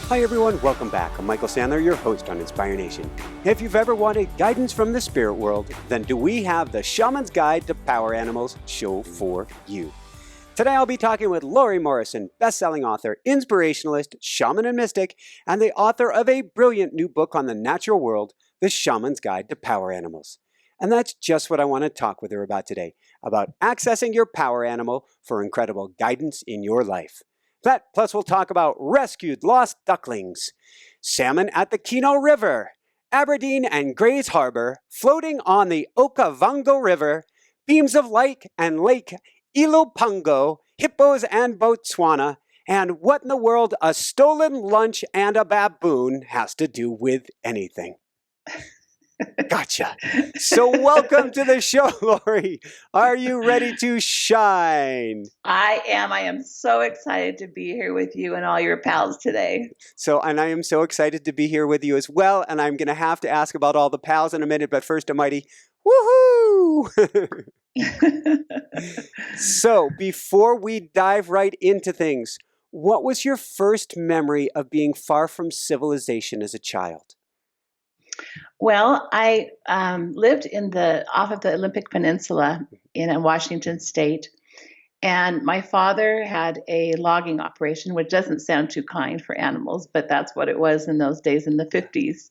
Hi everyone, welcome back. I'm Michael Sandler, your host on Inspire Nation. If you've ever wanted guidance from the spirit world, then do we have the Shaman's Guide to Power Animals show for you. Today I'll be talking with Lori Morrison, best-selling author, inspirationalist, shaman and mystic, and the author of a brilliant new book on the natural world, The Shaman's Guide to Power Animals. And that's just what I want to talk with her about today, about accessing your power animal for incredible guidance in your life. That, plus we'll talk about rescued lost ducklings, salmon at the Kino River, Aberdeen and Grays Harbor, floating on the Okavango River, beams of light and Lake Ilopango, hippos and Botswana, and what in the world a stolen lunch and a baboon has to do with anything. Gotcha. So welcome to the show, Lori. Are you ready to shine? I am. I am so excited to be here with you and all your pals today. And I am so excited to be here with you as well. And I'm going to have to ask about all the pals in a minute. But first, a mighty woohoo! So before we dive right into things, what was your first memory of being far from civilization as a child? Well, I lived off of the Olympic Peninsula in Washington State, and my father had a logging operation, which doesn't sound too kind for animals, but that's what it was in those days in the 50s.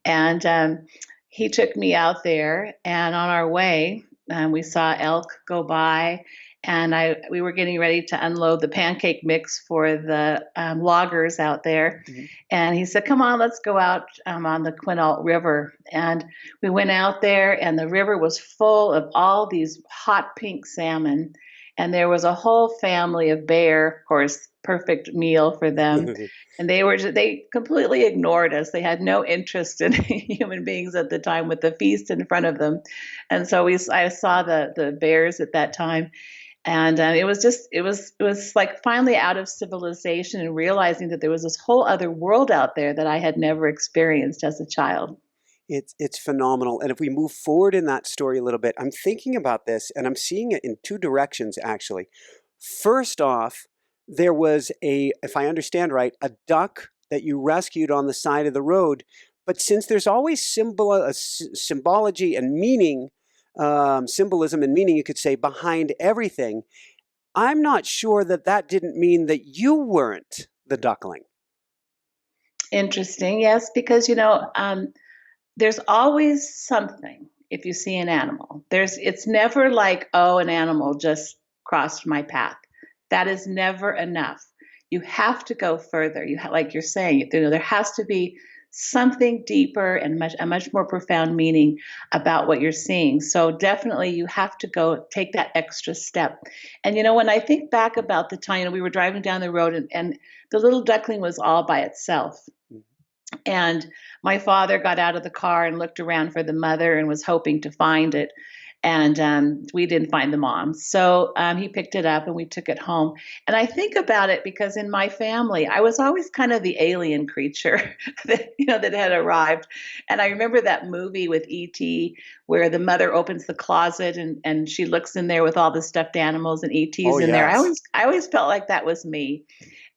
And he took me out there, and on our way, we saw elk go by, and we were getting ready to unload the pancake mix for the loggers out there. Mm-hmm. And he said, come on, let's go out on the Quinault River. And we went out there, and the river was full of all these hot pink salmon. And there was a whole family of bear, of course, perfect meal for them. And they completely ignored us. They had no interest in human beings at the time with the feast in front of them. And so I saw the bears at that time. And it was like finally out of civilization and realizing that there was this whole other world out there that I had never experienced as a child. It's phenomenal. And if we move forward in that story a little bit, I'm thinking about this and I'm seeing it in two directions, actually. First off, there was if I understand right, a duck that you rescued on the side of the road. But since there's always symbology and meaning, symbolism and meaning, you could say, behind everything, I'm not sure that didn't mean that you weren't the duckling. Interesting. Yes, because, there's always something if you see an animal. It's never like, oh, an animal just crossed my path. That is never enough. You have to go further. Like you're saying, there has to be something deeper and a much more profound meaning about what you're seeing. So definitely you have to go take that extra step. And, when I think back about the time, we were driving down the road and the little duckling was all by itself. And my father got out of the car and looked around for the mother and was hoping to find it. And we didn't find the mom. So he picked it up and we took it home. And I think about it because in my family, I was always kind of the alien creature that had arrived. And I remember that movie with E.T. where the mother opens the closet and she looks in there with all the stuffed animals and E.T.'s in there. I always felt like that was me.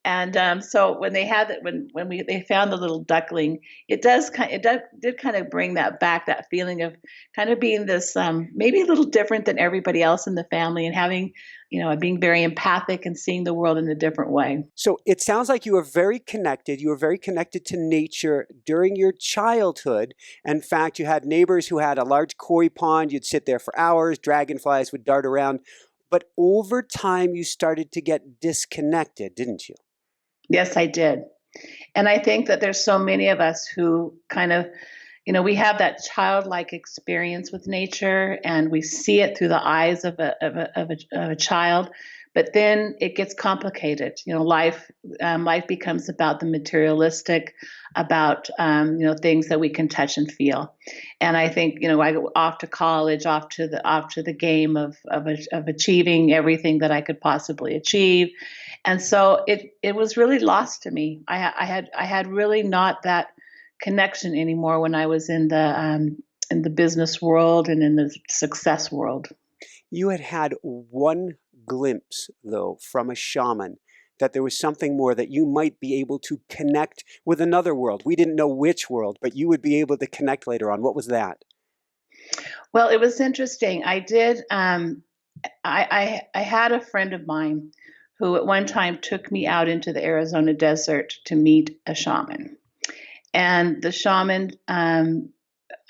And so when they had they found the little duckling, it did kind of bring that back, that feeling of kind of being this maybe a little different than everybody else in the family and having, being very empathic and seeing the world in a different way. So it sounds like you were very connected. You were very connected to nature during your childhood. In fact, you had neighbors who had a large koi pond. You'd sit there for hours. Dragonflies would dart around. But over time, you started to get disconnected, didn't you? Yes, I did. And I think that there's so many of us who kind of, we have that childlike experience with nature and we see it through the eyes of a child, but then it gets complicated. Life becomes about the materialistic, about, things that we can touch and feel. And I think, I go off to college, off to the game of achieving everything that I could possibly achieve. And so it was really lost to me. I had really not that connection anymore when I was in the business world and in the success world. You had one glimpse, though, from a shaman that there was something more, that you might be able to connect with another world. We didn't know which world, but you would be able to connect later on. What was that? Well, it was interesting. I did. I had a friend of mine who at one time took me out into the Arizona desert to meet a shaman, and the shaman.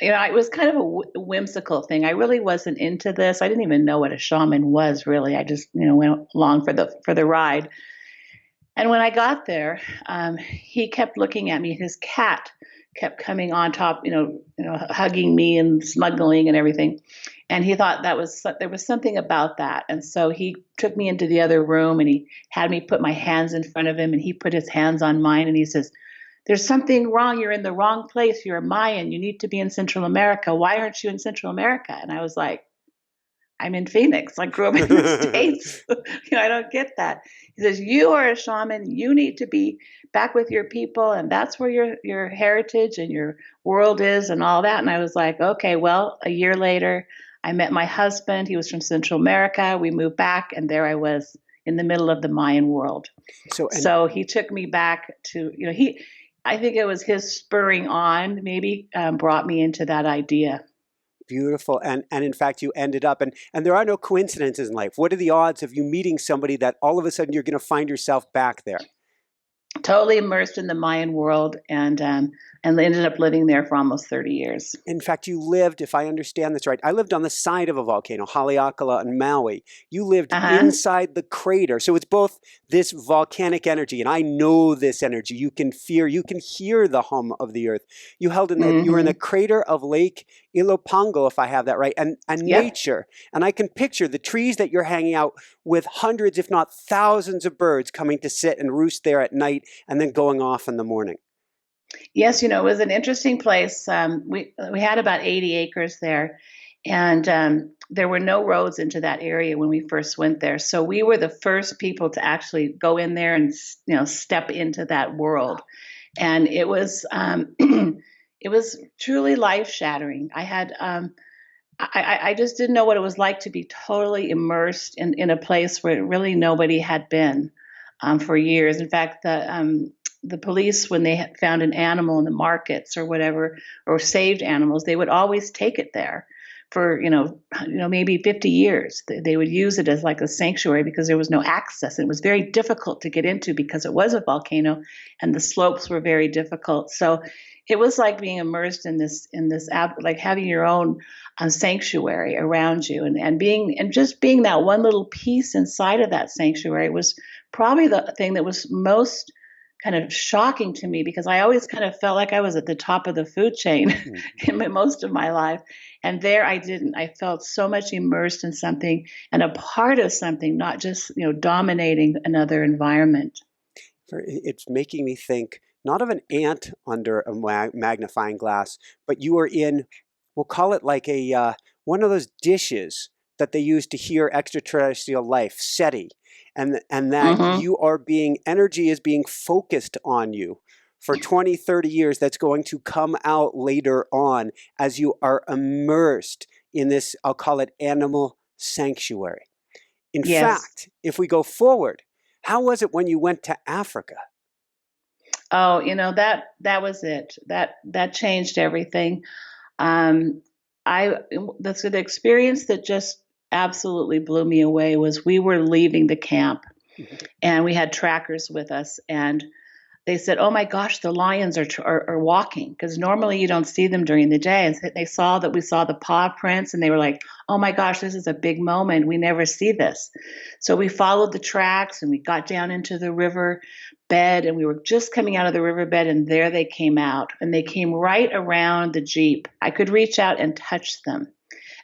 It was kind of a whimsical thing. I really wasn't into this. I didn't even know what a shaman was, really. I just, went along for the ride. And when I got there, he kept looking at me. His cat kept coming on top, hugging me and snuggling and everything. And he thought there was something about that. And so he took me into the other room and he had me put my hands in front of him and he put his hands on mine and he says, "There's something wrong. You're in the wrong place. You're a Mayan. You need to be in Central America. Why aren't you in Central America?" And I was like, "I'm in Phoenix. I grew up in the States. I don't get that." He says, "You are a shaman. You need to be back with your people. And that's where your heritage and your world is and all that." And I was like, okay, well, a year later, I met my husband. He was from Central America. We moved back. And there I was in the middle of the Mayan world. So he took me back to, I think it was his spurring on maybe brought me into that idea. Beautiful. And in fact, you ended up, and there are no coincidences in life. What are the odds of you meeting somebody that all of a sudden you're going to find yourself back there? Totally immersed in the Mayan world and ended up living there for almost 30 years. In fact, you lived, if I understand this right, I lived on the side of a volcano, Haleakala and Maui. You lived inside the crater. So it's both this volcanic energy, and I know this energy. You can hear the hum of the earth. You were in the crater of Lake Ilopango, if I have that right, and nature. And I can picture the trees that you're hanging out with, hundreds, if not thousands of birds coming to sit and roost there at night and then going off in the morning. Yes, it was an interesting place. We had about 80 acres there, and there were no roads into that area when we first went there. So we were the first people to actually go in there and step into that world, and it was it was truly life shattering. I had I just didn't know what it was like to be totally immersed in a place where really nobody had been for years. In fact, the police, when they had found an animal in the markets or whatever, or saved animals, they would always take it there for, maybe 50 years. They would use it as like a sanctuary because there was no access. It was very difficult to get into because it was a volcano and the slopes were very difficult. So it was like being immersed in this like having your own sanctuary around you and just being that one little piece inside of that sanctuary was probably the thing that was most kind of shocking to me, because I always kind of felt like I was at the top of the food chain in most of my life. And there I didn't. I felt so much immersed in something and a part of something, not just, dominating another environment. It's making me think not of an ant under a magnifying glass, but you are in, we'll call it like one of those dishes that they use to hear extraterrestrial life, SETI. And that energy is being focused on you for 20, 30 years. That's going to come out later on as you are immersed in this, I'll call it animal sanctuary. In fact, if we go forward, how was it when you went to Africa? Oh, that was it. That changed everything. The experience that just absolutely blew me away was we were leaving the camp and we had trackers with us, and they said, "Oh my gosh, the lions are walking," because normally you don't see them during the day. And they saw that we saw the paw prints, and they were like, "Oh my gosh, this is a big moment. We never see this." So we followed the tracks and we got down into the river bed, and we were just coming out of the riverbed, and there they came out, and they came right around the Jeep. I could reach out and touch them.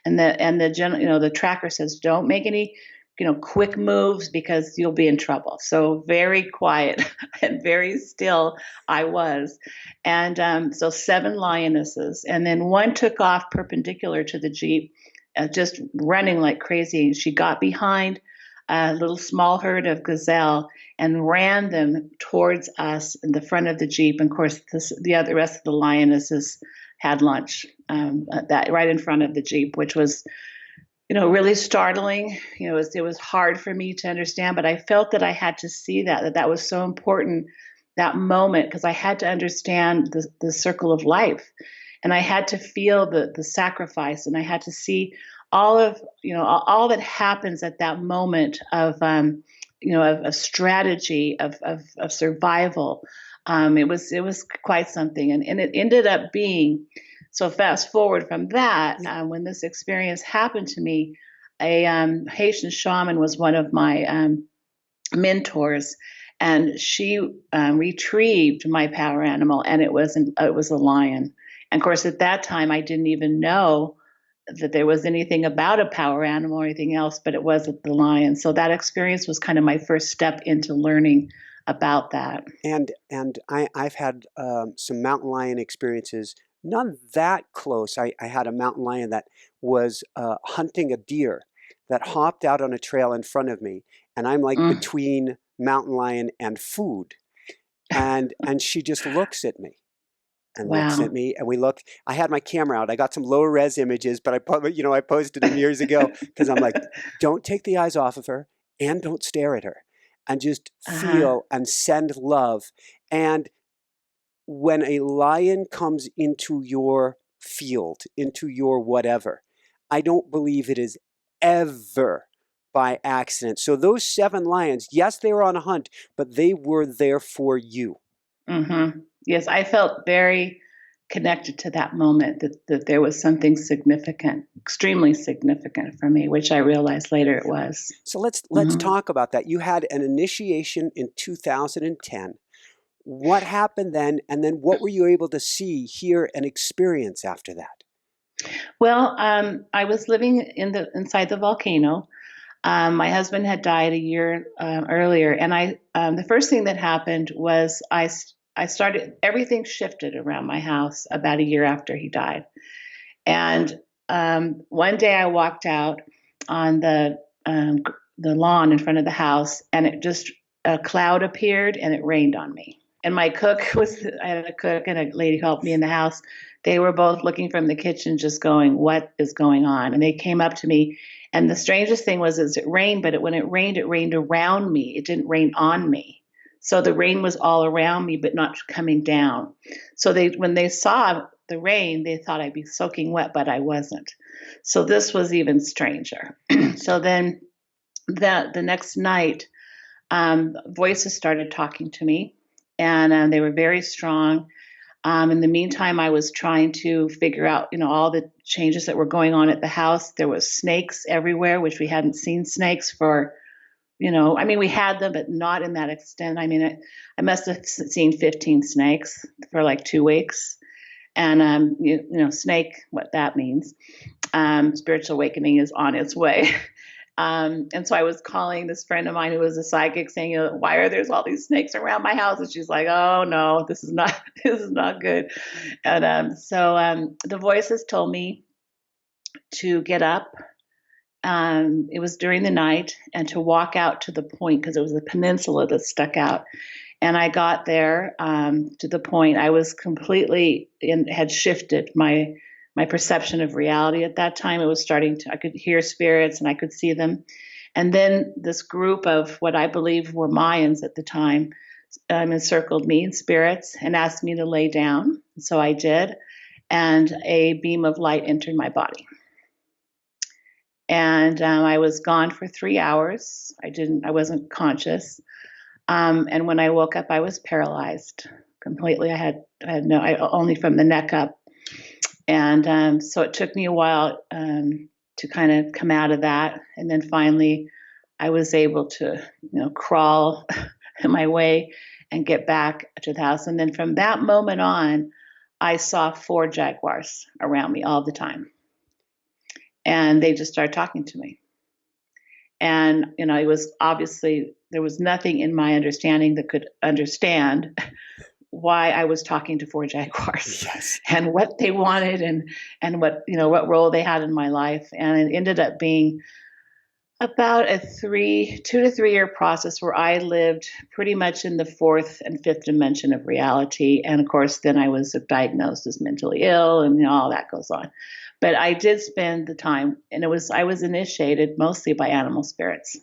And the tracker says, "Don't make any, quick moves because you'll be in trouble." So very quiet and very still I was. And so 7 lionesses, and then one took off perpendicular to the Jeep, just running like crazy. She got behind a little small herd of gazelle and ran them towards us in the front of the Jeep. And of course, the rest of the lionesses had lunch that right in front of the Jeep, which was really startling. It was hard for me to understand, but I felt that I had to see that was so important, that moment, because I had to understand the circle of life, and I had to feel the sacrifice, and I had to see all of all that happens at that moment of of strategy of survival. It was quite something, and it ended up being. So fast forward from that, when this experience happened to me, a Haitian shaman was one of my mentors, and she retrieved my power animal, and it was a lion. And of course, at that time, I didn't even know that there was anything about a power animal or anything else, but it was the lion. So that experience was kind of my first step into learning about that. And I've had some mountain lion experiences, none that close. I had a mountain lion that was hunting a deer that hopped out on a trail in front of me, and I'm like between mountain lion and food, and she just looks at me and looks at me, and we looked. I had my camera out. I got some low res images, but I posted them years ago because I'm like, don't take the eyes off of her and don't stare at her, and just feel and send love. And when a lion comes into your field, into your whatever, I don't believe it is ever by accident. So those 7 lions, yes, they were on a hunt, but they were there for you. Yes, I felt very connected to that moment, that there was something significant, extremely significant for me, which I realized later it was. So let's talk about that. You had an initiation in 2010. What happened then, and then what were you able to see, hear, and experience after that? Well, I was living inside the volcano. My husband had died a year earlier, and the first thing that happened was I started, everything shifted around my house about a year after he died. And one day I walked out on the lawn in front of the house, and a cloud appeared and it rained on me. And I had a cook and a lady who helped me in the house. They were both looking from the kitchen, just going, "What is going on?" And they came up to me. And the strangest thing was, it rained, but when it rained around me. It didn't rain on me. So the rain was all around me, but not coming down. So when they saw the rain, they thought I'd be soaking wet, but I wasn't. So this was even stranger. So then the next night, voices started talking to me, and they were very strong. In the meantime, I was trying to figure out, all the changes that were going on at the house. There was snakes everywhere, which we hadn't seen snakes for, we had them, but not in that extent. I must have seen 15 snakes for like 2 weeks. And, snake, what that means, spiritual awakening is on its way. And so I was calling this friend of mine who was a psychic, saying, "Why are there all these snakes around my house?" And she's like, "Oh no, this is not good." And so the voices told me to get up. It was during the night, and to walk out to the point, because it was a peninsula that stuck out. And I got there to the point. I was had shifted my perception of reality at that time. It was I could hear spirits and I could see them. And then this group of what I believe were Mayans at the time encircled me in spirits and asked me to lay down. So I did. And a beam of light entered my body. And I was gone for 3 hours. I wasn't conscious. And when I woke up, I was paralyzed completely. I had only from the neck up. And so it took me a while to kind of come out of that. And then finally, I was able to, crawl my way and get back to the house. And then from that moment on, I saw 4 jaguars around me all the time. And they just started talking to me. And, it was obviously, there was nothing in my understanding that could understand why I was talking to 4 jaguars. Yes. And what they wanted and what, what role they had in my life. And it ended up being About a 2 to 3 year process where I lived pretty much in the fourth and fifth dimension of reality. And of course, then I was diagnosed as mentally ill and all that goes on. But I did spend the time, and I was initiated mostly by animal spirits.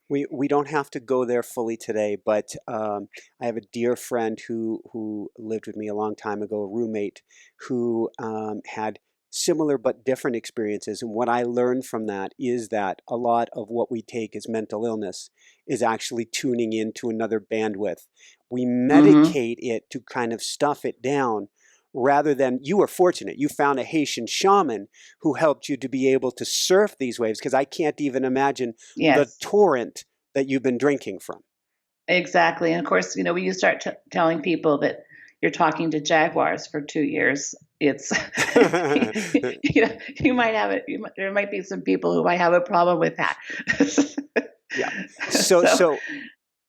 We don't have to go there fully today, but I have a dear friend who lived with me a long time ago, a roommate who had similar but different experiences. And what I learned from that is that a lot of what we take as mental illness is actually tuning into another bandwidth. We medicate it to kind of stuff it down, rather than, you were fortunate. You found a Haitian shaman who helped you to be able to surf these waves, because I can't even imagine the Yes, torrent that you've been drinking from. exactly. And of course, when you start telling people that you're talking to Jaguars for 2 years, it's you might have it. There might be some people who might have a problem with that. Yeah. So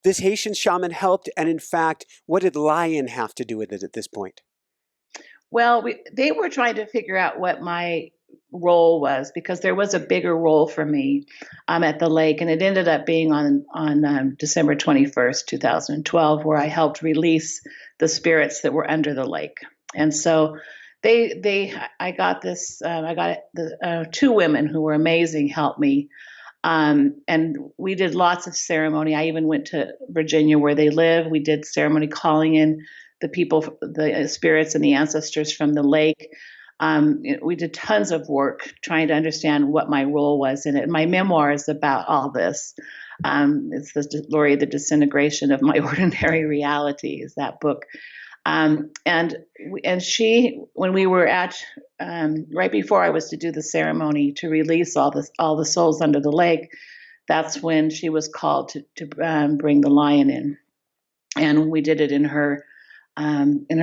this Haitian shaman helped, and in fact, what did Lion have to do with it at this point? Well, they were trying to figure out what my role was, because there was a bigger role for me at the lake, and it ended up being on December 21st, 2012, where I helped release the spirits that were under the lake. And so I got the two women who were amazing help me. And we did lots of ceremony. I even went to Virginia where they live. We did ceremony calling in the people, the spirits and the ancestors from the lake. We did tons of work trying to understand what my role was in it. My memoir is about all this. It's Lori, the Disintegration of My Ordinary Reality is that book. And she, when we were at, right before I was to do the ceremony to release all the souls under the lake, that's when she was called to bring the lion in. And we did it in her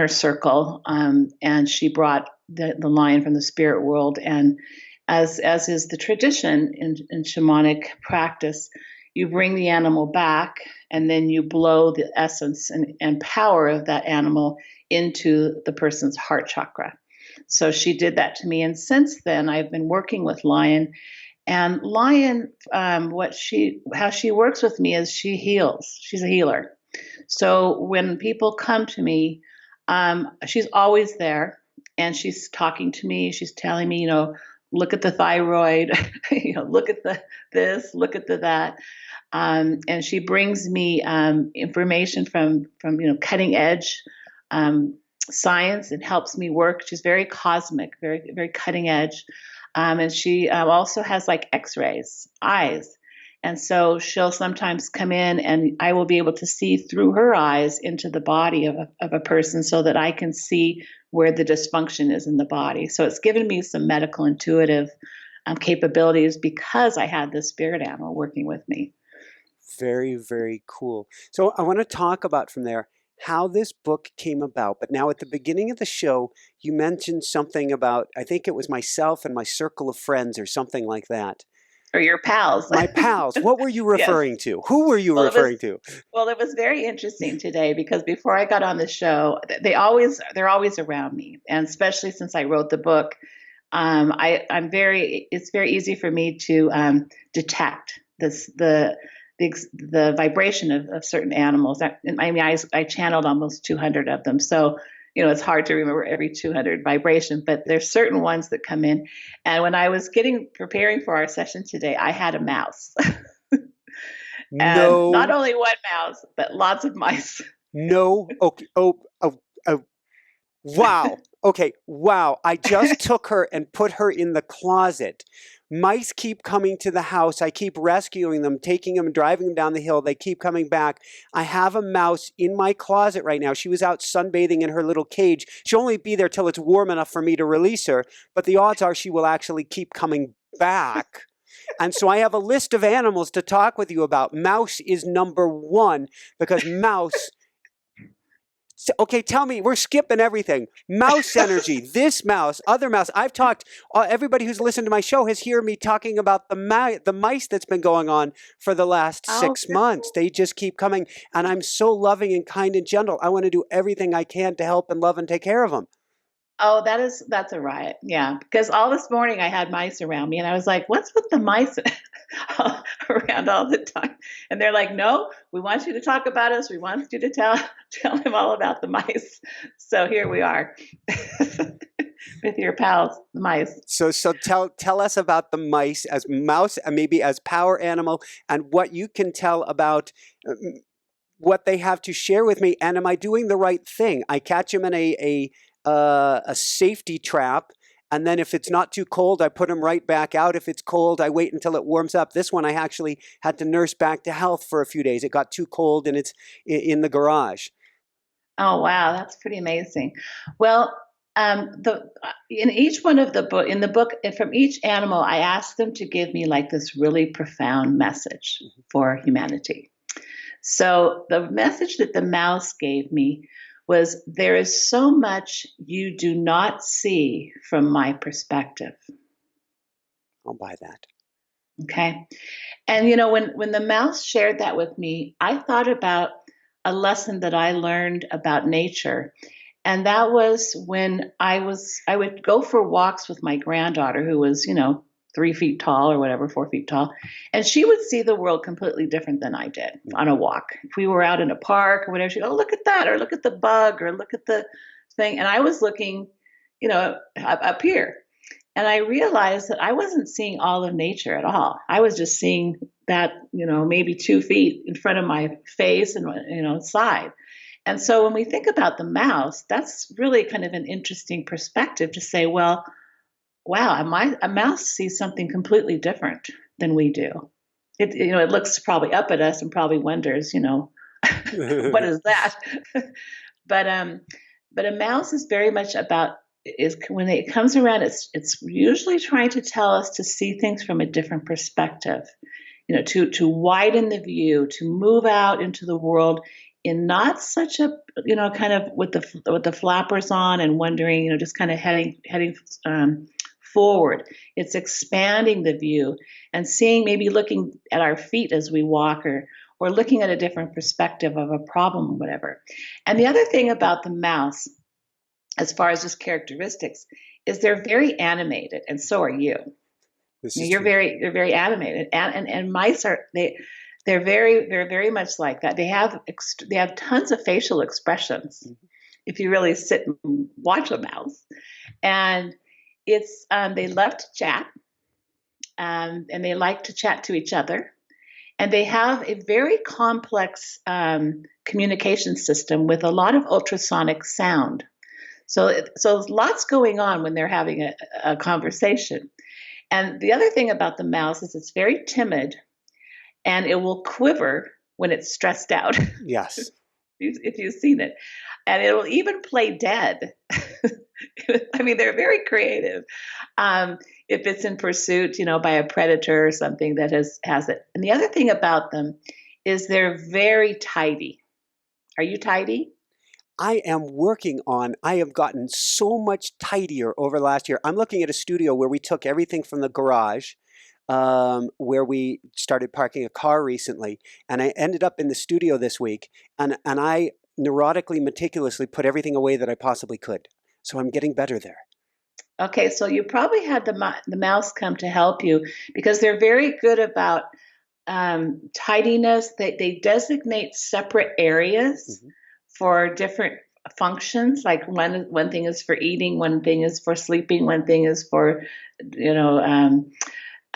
circle. And she brought the lion from the spirit world. And as is the tradition in shamanic practice, you bring the animal back and then you blow the essence and power of that animal into the person's heart chakra. So she did that to me. And since then, I've been working with Lion. And Lion, how she works with me is she heals. She's a healer. So when people come to me, she's always there and she's talking to me. She's telling me, look at the thyroid, look at this, look at that. And she brings me information from cutting edge science and helps me work. She's very cosmic, very, very cutting edge. And she also has like X-rays, eyes. And so she'll sometimes come in and I will be able to see through her eyes into the body of a person so that I can see where the dysfunction is in the body. So it's given me some medical intuitive capabilities because I had this spirit animal working with me. Very, very cool. So I want to talk about from there how this book came about. But now at the beginning of the show, you mentioned something about, I think it was myself and my circle of friends or something like that. Or your pals. My pals. What were you referring Yes. to? Who were you referring to? Well, it was very interesting today because before I got on the show, they're always around me. And especially since I wrote the book, it's very easy for me to detect the vibration of certain animals. I channeled almost 200 of them. So, it's hard to remember every 200 vibration, but there's certain ones that come in. And when I was preparing for our session today, I had a mouse. And not only one mouse, but lots of mice. No. Okay. Wow. Okay. Wow. I just took her and put her in the closet. Mice keep coming to the house. I keep rescuing them, taking them, driving them down the hill. They keep coming back. I have a mouse in my closet right now. She was out sunbathing in her little cage. She'll only be there till it's warm enough for me to release her. But the odds are she will actually keep coming back. And so I have a list of animals to talk with you about. Mouse is number one because mouse... Okay, tell me, we're skipping everything. Mouse energy, this mouse, other mouse. I've talked, everybody who's listened to my show has heard me talking about the mice that's been going on for the last 6 months. They just keep coming, and I'm so loving and kind and gentle. I want to do everything I can to help and love and take care of them. Oh, that's a riot. Yeah, because all this morning I had mice around me, and I was like, what's with the mice? around all the time. And they're like, no, we want you to talk about us. We want you to tell him all about the mice. So here we are with your pals, the mice. So tell us about the mice as mouse, and maybe as power animal, and what you can tell about what they have to share with me. And am I doing the right thing? I catch them in a safety trap, and then if it's not too cold, I put them right back out. If it's cold, I wait until it warms up. This one I actually had to nurse back to health for a few days. It got too cold, and it's in the garage. Oh wow, that's pretty amazing. Well, in each one of the book, from each animal, I asked them to give me like this really profound message for humanity. So the message that the mouse gave me was, there is so much you do not see from my perspective. I'll buy that. Okay. And, you know, when the mouse shared that with me, I thought about a lesson that I learned about nature. And that was when I would go for walks with my granddaughter, who was, 3 feet tall or whatever, 4 feet tall. And she would see the world completely different than I did on a walk. If we were out in a park or whatever, she'd go, oh, look at that, or look at the bug, or look at the thing. And I was looking, up here. And I realized that I wasn't seeing all of nature at all. I was just seeing that, maybe 2 feet in front of my face and, side. And so when we think about the mouse, that's really kind of an interesting perspective to say, well, wow, a mouse sees something completely different than we do. It looks probably up at us and probably wonders, what is that? But a mouse is very much about, when it comes around, it's usually trying to tell us to see things from a different perspective, to widen the view, to move out into the world in not such a, kind of with the flappers on and wondering, just kind of heading forward. It's expanding the view and seeing, maybe looking at our feet as we walk, or looking at a different perspective of a problem or whatever. And the other thing about the mouse, as far as just characteristics, is they're very animated, and so are you. You're very animated, and mice are they're very much like that. They have tons of facial expressions if you really sit and watch a mouse, and it's they love to chat, and they like to chat to each other, and they have a very complex communication system with a lot of ultrasonic sound. So lots going on when they're having a conversation. And the other thing about the mouse is it's very timid, and it will quiver when it's stressed out. Yes. If you've seen it. And it will even play dead. I mean, they're very creative. If it's in pursuit, by a predator or something that has it. And the other thing about them is they're very tidy. Are you tidy? I have gotten so much tidier over the last year. I'm looking at a studio where we took everything from the garage, where we started parking a car recently, and I ended up in the studio this week, and I neurotically, meticulously put everything away that I possibly could. So I'm getting better there. Okay, so you probably had the mouse come to help you, because they're very good about tidiness. They designate separate areas for different functions. Like one thing is for eating, one thing is for sleeping, one thing is for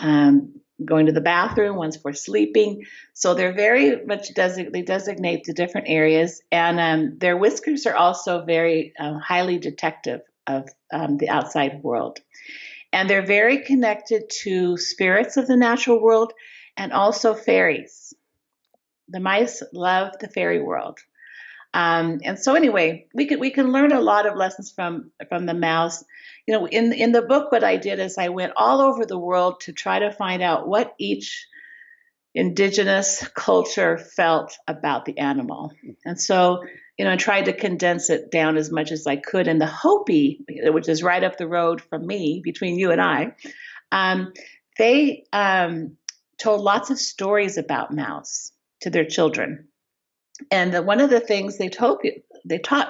going to the bathroom, one's for sleeping. So they're very much they designate the different areas, and their whiskers are also very highly detective of the outside world. And they're very connected to spirits of the natural world and also fairies. The mice love the fairy world. And so anyway, we can learn a lot of lessons from the mouse. In the book, what I did is I went all over the world to try to find out what each indigenous culture felt about the animal. And so, I tried to condense it down as much as I could. And the Hopi, which is right up the road from me, between you and I, they told lots of stories about mouse to their children. And one of the things they taught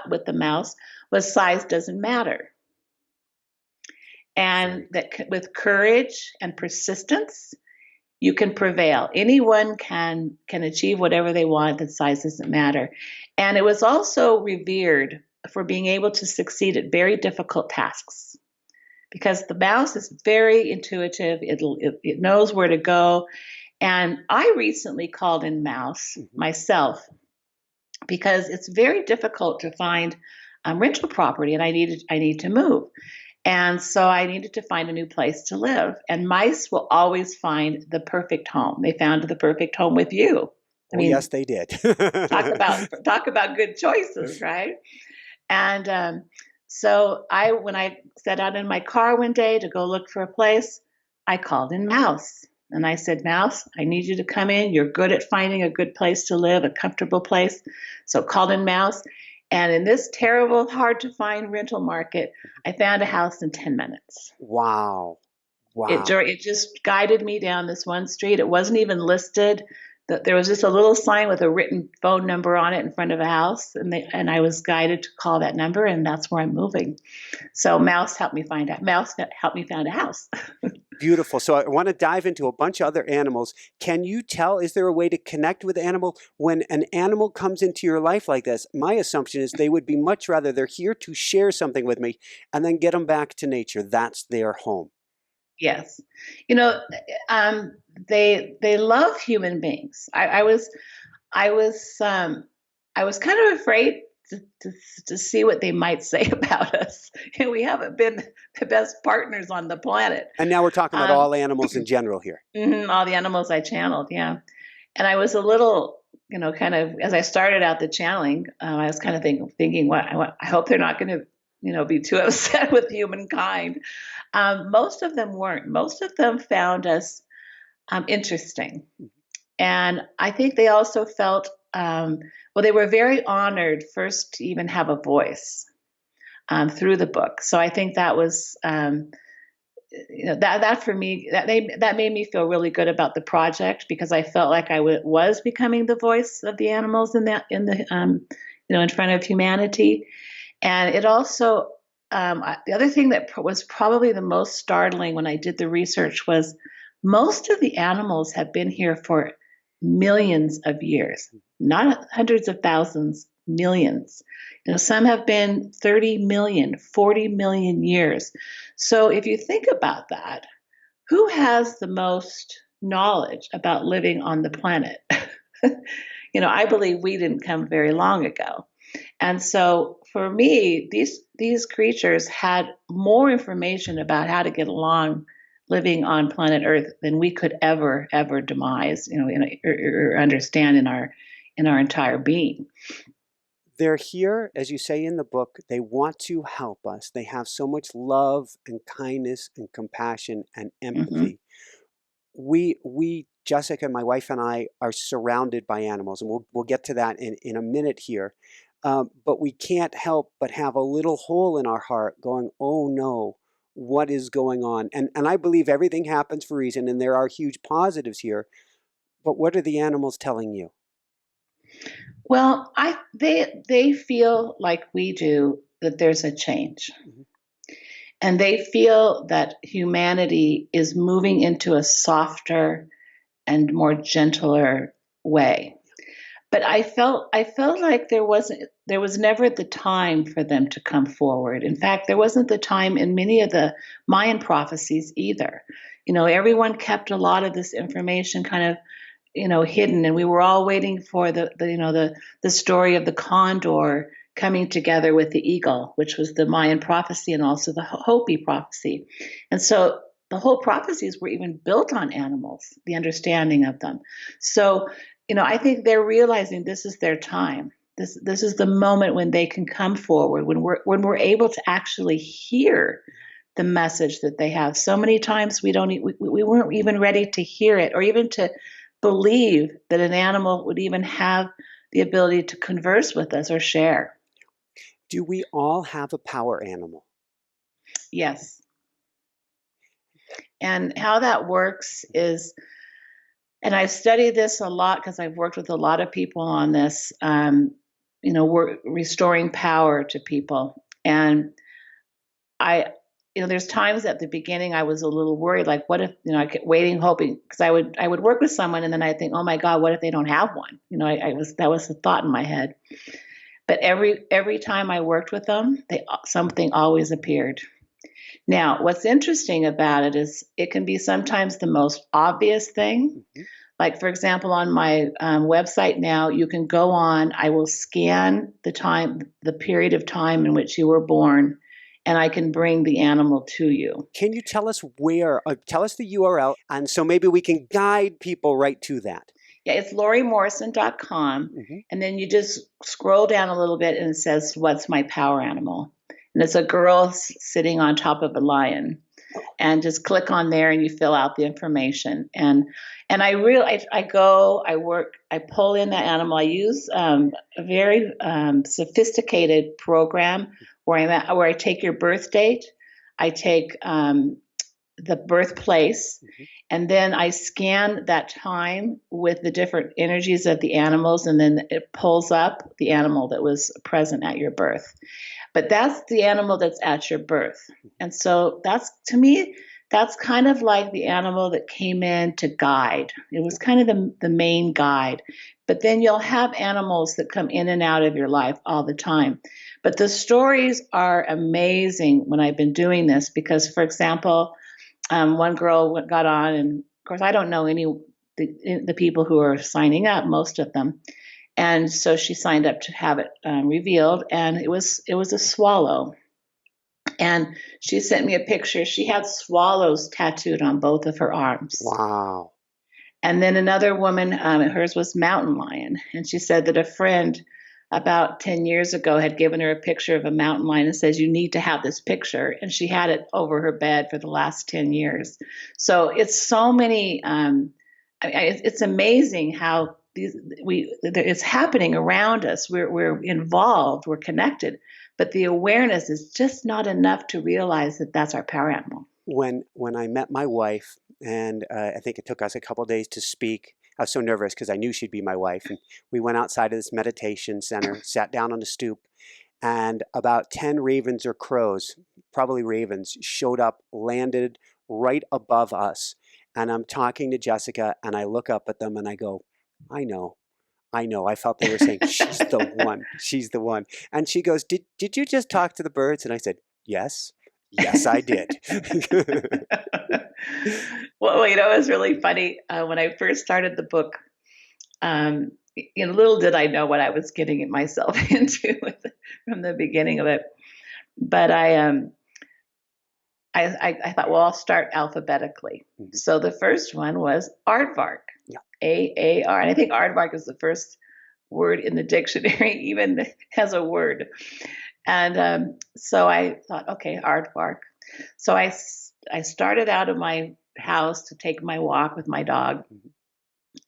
with the mouse was size doesn't matter. And that with courage and persistence, you can prevail. Anyone can achieve whatever they want. The size doesn't matter. And it was also revered for being able to succeed at very difficult tasks, because the mouse is very intuitive. It knows where to go. And I recently called in mouse myself, because it's very difficult to find rental property, and I need to move. And so I needed to find a new place to live. And mice will always find the perfect home. They found the perfect home with you. I mean, yes, they did. talk about good choices, right? And so when I set out in my car one day to go look for a place, I called in Mouse. And I said, Mouse, I need you to come in. You're good at finding a good place to live, a comfortable place. So called in Mouse. And in this terrible, hard to find rental market, I found a house in 10 minutes. Wow. It just guided me down this one street. It wasn't even listed. There was just a little sign with a written phone number on it in front of a house. And I was guided to call that number, and that's where I'm moving. So Mouse helped me find a house. Beautiful. So I want to dive into a bunch of other animals. Can you tell, is there a way to connect with the animal when an animal comes into your life like this? My assumption is they would be much rather, they're here to share something with me and then get them back to nature. That's their home. Yes. They love human beings. I was kind of afraid to see what they might say about us. And we haven't been the best partners on the planet. And now we're talking about all animals in general here. All the animals I channeled, yeah. And I was a little, kind of, as I started out the channeling, I was kind of thinking, I hope they're not going to, be too upset with humankind. Most of them weren't. Most of them found us interesting. And I think they also felt, they were very honored first to even have a voice through the book. So I think that was, that for me, that made me feel really good about the project, because I felt like I was becoming the voice of the animals in front of humanity. And it also, the other thing that was probably the most startling when I did the research was most of the animals have been here for millions of years, not hundreds of thousands, millions. Some have been 30 million, 40 million years. So if you think about that, who has the most knowledge about living on the planet? I believe we didn't come very long ago. And so for me, these creatures had more information about how to get along living on planet Earth than we could ever demise, or understand in our entire being. They're here, as you say in the book, they want to help us. They have so much love and kindness and compassion and empathy. We, Jessica, my wife and I, are surrounded by animals, and we'll get to that in a minute here. But we can't help but have a little hole in our heart going, oh no, what is going on? And I believe everything happens for a reason, and there are huge positives here. But what are the animals telling you? Well, they feel like we do that there's a change. And they feel that humanity is moving into a softer and more gentler way. But I felt like there was never the time for them to come forward. In fact, there wasn't the time in many of the Mayan prophecies either. Everyone kept a lot of this information kind of, hidden, and we were all waiting for the story of the condor coming together with the eagle, which was the Mayan prophecy and also the Hopi prophecy. And so the whole prophecies were even built on animals, the understanding of them. So, I think they're realizing this is their time. This is the moment when they can come forward, when we're able to actually hear the message that they have. So many times we weren't even ready to hear it, or even to believe that an animal would even have the ability to converse with us or share. Do we all have a power animal? Yes. And how that works is, and I study this a lot because I've worked with a lot of people on this, we're restoring power to people. And there's times at the beginning I was a little worried, like, what if, I kept waiting, hoping, because I would work with someone and then I think, oh my God, what if they don't have one? That was the thought in my head. But every time I worked with them, something always appeared. Now, what's interesting about it is it can be sometimes the most obvious thing. Mm-hmm. Like, for example, on my website now, you can go on, I will scan the period of time in which you were born, and I can bring the animal to you. Can you tell us where, tell us the URL, and so maybe we can guide people right to that? Yeah, it's lorimorrison.com, Mm-hmm. and then you just scroll down a little bit and it says, what's my power animal? And it's a girl sitting on top of a lion. And just click on there and you fill out the information. And I pull in that animal. I use a very sophisticated program where I take your birth date, I take the birthplace, Mm-hmm. and then I scan that time with the different energies of the animals, and then it pulls up the animal that was present at your birth. But that's the animal that's at your birth. And so to me, that's kind of like the animal that came in to guide. It was kind of the main guide. But then you'll have animals that come in and out of your life all the time. But the stories are amazing when I've been doing this because, for example, one girl got on, and of course, I don't know the people who are signing up, most of them. And so she signed up to have it revealed, and it was a swallow. And she sent me a picture. She had swallows tattooed on both of her arms. Wow. And then another woman, hers was mountain lion. And she said that a friend about 10 years ago had given her a picture of a mountain lion and says, you need to have this picture. And she had it over her bed for the last 10 years. So it's so many, it's amazing how it's happening around us. We're involved, we're connected, but the awareness is just not enough to realize that that's our power animal. When I met my wife, and I think it took us a couple of days to speak, I was so nervous because I knew she'd be my wife. And we went outside of this meditation center, sat down on a stoop, and about 10 ravens or crows, probably ravens, showed up, landed right above us. And I'm talking to Jessica, and I look up at them and I go, I know. I felt they were saying, she's the one. She's the one. And she goes, did you just talk to the birds? And I said, yes. Yes, I did. Well, it was really funny. When I first started the book, little did I know what I was getting myself into from the beginning of it. But I thought, well, I'll start alphabetically. Mm-hmm. So the first one was aardvark. Yeah. AAR. And I think aardvark is the first word in the dictionary, even as a word. And so I thought, okay, aardvark. So I started out of my house to take my walk with my dog,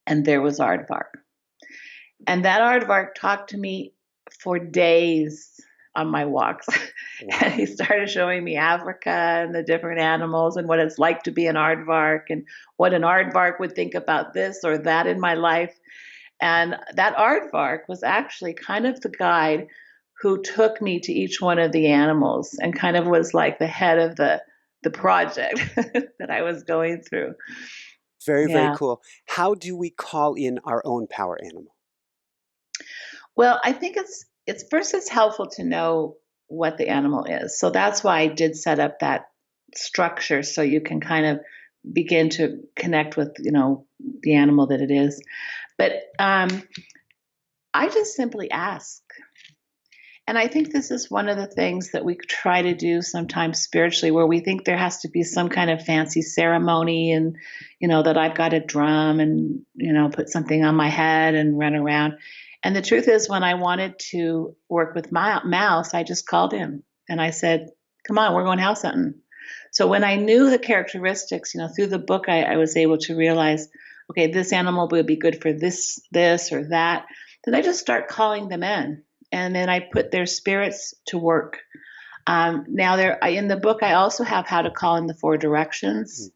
and there was aardvark. And that aardvark talked to me for days on my walks. Wow. And he started showing me Africa and the different animals and what it's like to be an aardvark and what an aardvark would think about this or that in my life. And that aardvark was actually kind of the guide who took me to each one of the animals and kind of was like the head of the project that I was going through. Very, very cool. How do we call in our own power animal? Well, I think it's helpful to know what the animal is. So that's why I did set up that structure so you can kind of begin to connect with, the animal that it is. But I just simply ask. And I think this is one of the things that we try to do sometimes spiritually, where we think there has to be some kind of fancy ceremony and, that I've got a drum and, put something on my head and run around. And the truth is, when I wanted to work with my mouse, I just called him and I said, come on, we're going house hunting. So when I knew the characteristics, through the book, I was able to realize, okay, this animal would be good for this or that. Then I just start calling them in. And then I put their spirits to work. Now, in the book, I also have how to call in the 4 directions,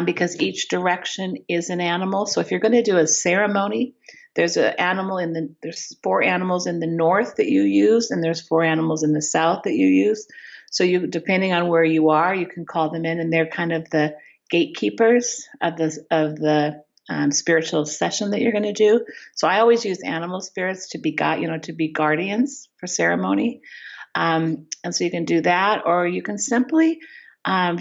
because each direction is an animal. So if you're going to do a ceremony, there's there's 4 animals in the north that you use, and there's 4 animals in the south that you use. So you, depending on where you are, you can call them in, and they're kind of the gatekeepers of the spiritual session that you're going to do. So I always use animal spirits to be to be guardians for ceremony. And so you can do that, or you can simply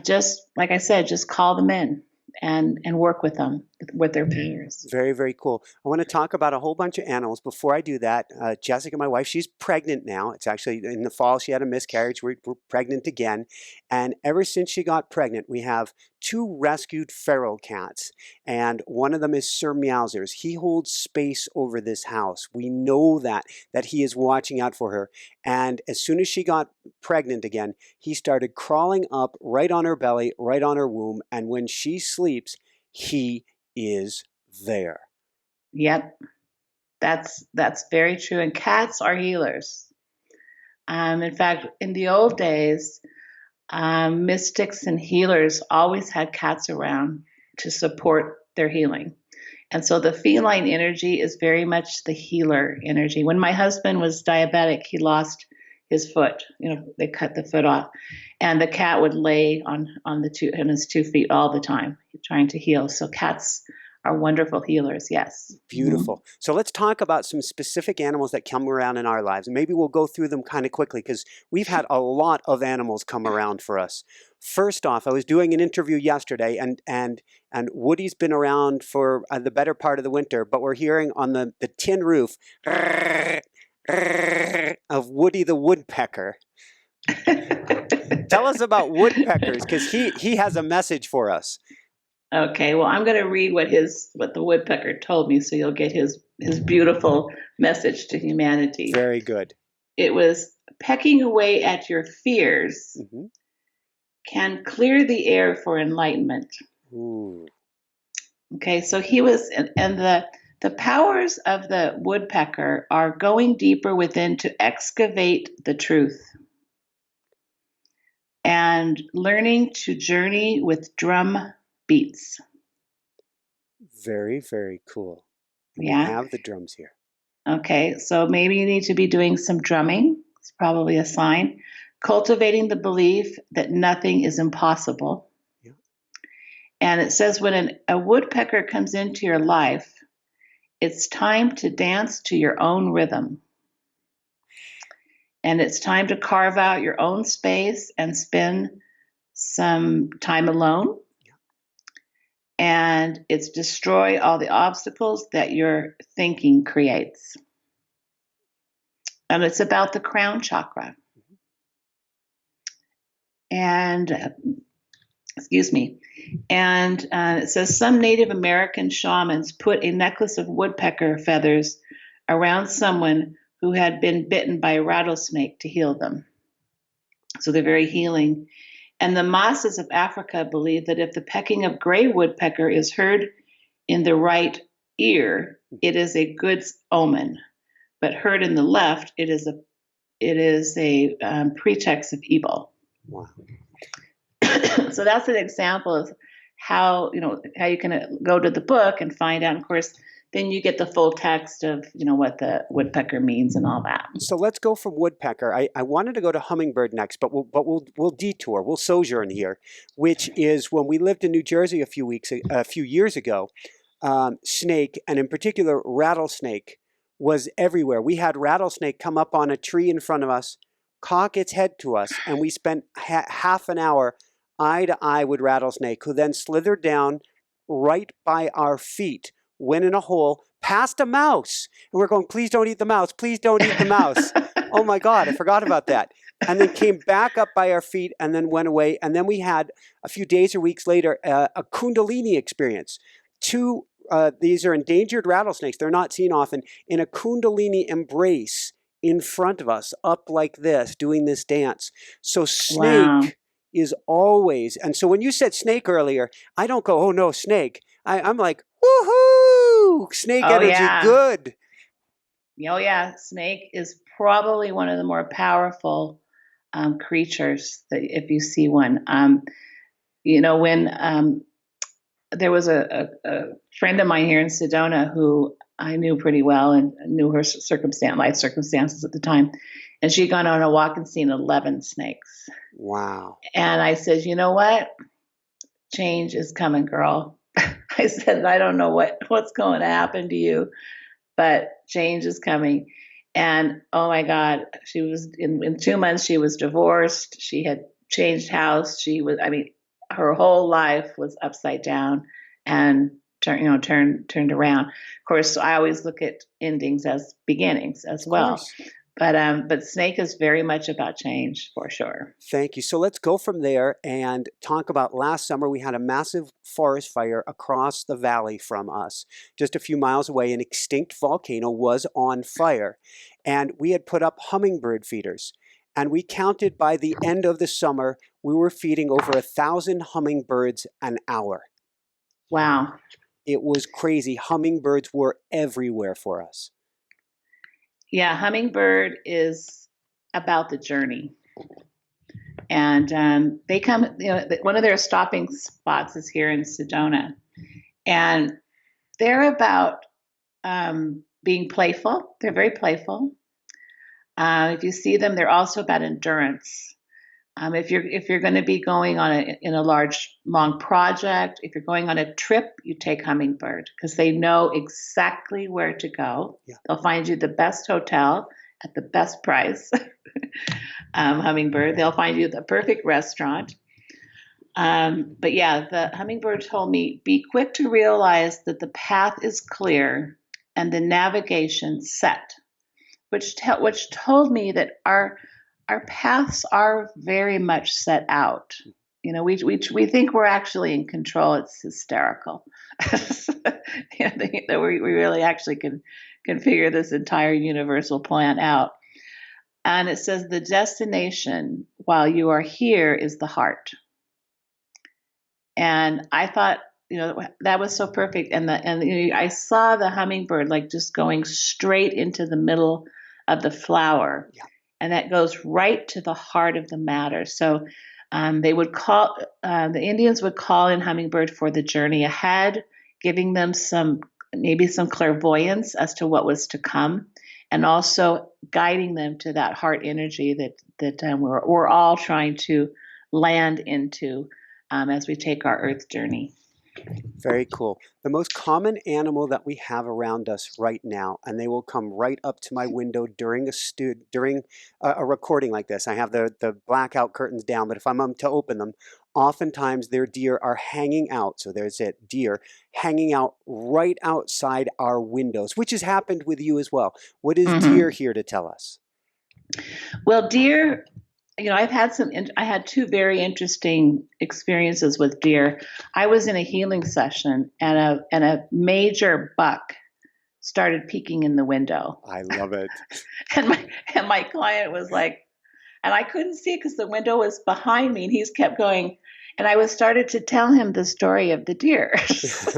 just, like I said, just call them in and work with them with their powers. Very, very cool. I want to talk about a whole bunch of animals. Before I do that, Jessica, my wife, she's pregnant now. It's actually in the fall, she had a miscarriage. We're pregnant again. And ever since she got pregnant, we have 2 rescued feral cats. And one of them is Sir Meowsers. He holds space over this house. We know that he is watching out for her. And as soon as she got pregnant again, he started crawling up right on her belly, right on her womb. And when she sleeps, he is there. Yep, that's very true. And cats are healers. In fact, in the old days, mystics and healers always had cats around to support their healing. And so the feline energy is very much the healer energy. When my husband was diabetic, he lost his foot. They cut the foot off, and the cat would lay on his 2 feet all the time, trying to heal. So cats are wonderful healers. Yes. Beautiful. Mm-hmm. So let's talk about some specific animals that come around in our lives. And maybe we'll go through them kind of quickly because we've had a lot of animals come around for us. First off, I was doing an interview yesterday, and Woody's been around for the better part of the winter, but we're hearing on the tin roof of Woody the Woodpecker. Tell us about woodpeckers, because he has a message for us. Okay, well, I'm going to read what the woodpecker told me, so you'll get his beautiful message to humanity. Very good. It was, pecking away at your fears can clear the air for enlightenment. Ooh. Okay, so he was, and the powers of the woodpecker are going deeper within to excavate the truth and learning to journey with drum beats. Very, very cool. Yeah. We have the drums here. Okay, so maybe you need to be doing some drumming. It's probably a sign. Cultivating the belief that nothing is impossible. Yeah. And it says when a woodpecker comes into your life, it's time to dance to your own rhythm. And it's time to carve out your own space and spend some time alone. And it's destroy all the obstacles that your thinking creates. And it's about the crown chakra. And, excuse me. And it says some Native American shamans put a necklace of woodpecker feathers around someone who had been bitten by a rattlesnake to heal them. So they're very healing. And the Masas of Africa believe that if the pecking of gray woodpecker is heard in the right ear, it is a good omen. But heard in the left, it is a pretext of evil. Wow. So that's an example of how you can go to the book and find out. Of course, then you get the full text of what the woodpecker means and all that. So let's go from woodpecker. I wanted to go to hummingbird next, but we'll detour. We'll sojourn here, which is when we lived in New Jersey a few years ago. Snake, and in particular rattlesnake, was everywhere. We had rattlesnake come up on a tree in front of us, cock its head to us, and we spent half an hour eye to eye with rattlesnake, who then slithered down right by our feet, went in a hole, past a mouse. And we're going, please don't eat the mouse. Please don't eat the mouse. Oh my God, I forgot about that. And then came back up by our feet and then went away. And then we had a few days or weeks later, a Kundalini experience. These are endangered rattlesnakes. They're not seen often, in a Kundalini embrace in front of us, up like this, doing this dance. So snake is always, and so when you said snake earlier, I don't go, oh no, snake. I'm like, woohoo! Snake energy, good. Oh yeah, snake is probably one of the more powerful creatures that if you see one. When there was a friend of mine here in Sedona who I knew pretty well and knew her life circumstances at the time, and she'd gone on a walk and seen 11 snakes. Wow. And I said, you know what? Change is coming, girl. I said, I don't know what's going to happen to you, but change is coming. And oh my God, she was in 2 months, she was divorced. She had changed house. Her whole life was upside down and turned around. Of course, I always look at endings as beginnings as well. But Snake is very much about change for sure. Thank you. So let's go from there and talk about last summer. We had a massive forest fire across the valley from us. Just a few miles away, an extinct volcano was on fire. And we had put up hummingbird feeders. And we counted by the end of the summer, we were feeding over 1,000 hummingbirds an hour. Wow. It was crazy. Hummingbirds were everywhere for us. Yeah, Hummingbird is about the journey. And they come, one of their stopping spots is here in Sedona. And they're about being playful. They're very playful. If you see them, they're also about endurance. If you're going to be going on in a large, long project, if you're going on a trip, you take Hummingbird because they know exactly where to go. Yeah. They'll find you the best hotel at the best price. Hummingbird, they'll find you the perfect restaurant. But yeah, the Hummingbird told me, be quick to realize that the path is clear and the navigation set, which told me that our paths are very much set out. We think we're actually in control. It's hysterical. That we really actually can figure this entire universal plan out. And it says the destination while you are here is the heart. And I thought, that was so perfect. And I saw the hummingbird like just going straight into the middle of the flower. Yeah. And that goes right to the heart of the matter. So they would the Indians would call in Hummingbird for the journey ahead, giving them maybe some clairvoyance as to what was to come, and also guiding them to that heart energy that we're all trying to land into as we take our earth journey. Very cool. The most common animal that we have around us right now, and they will come right up to my window during a recording like this. I have the blackout curtains down, but if I'm to open them, oftentimes their deer are hanging out. So there's it, deer hanging out right outside our windows, which has happened with you as well. What is deer here to tell us? Well, deer, I had two very interesting experiences with deer. I was in a healing session and a major buck started peeking in the window. I love it. and my client was like, and I couldn't see it because the window was behind me, and he's kept going. And I started to tell him the story of the deer.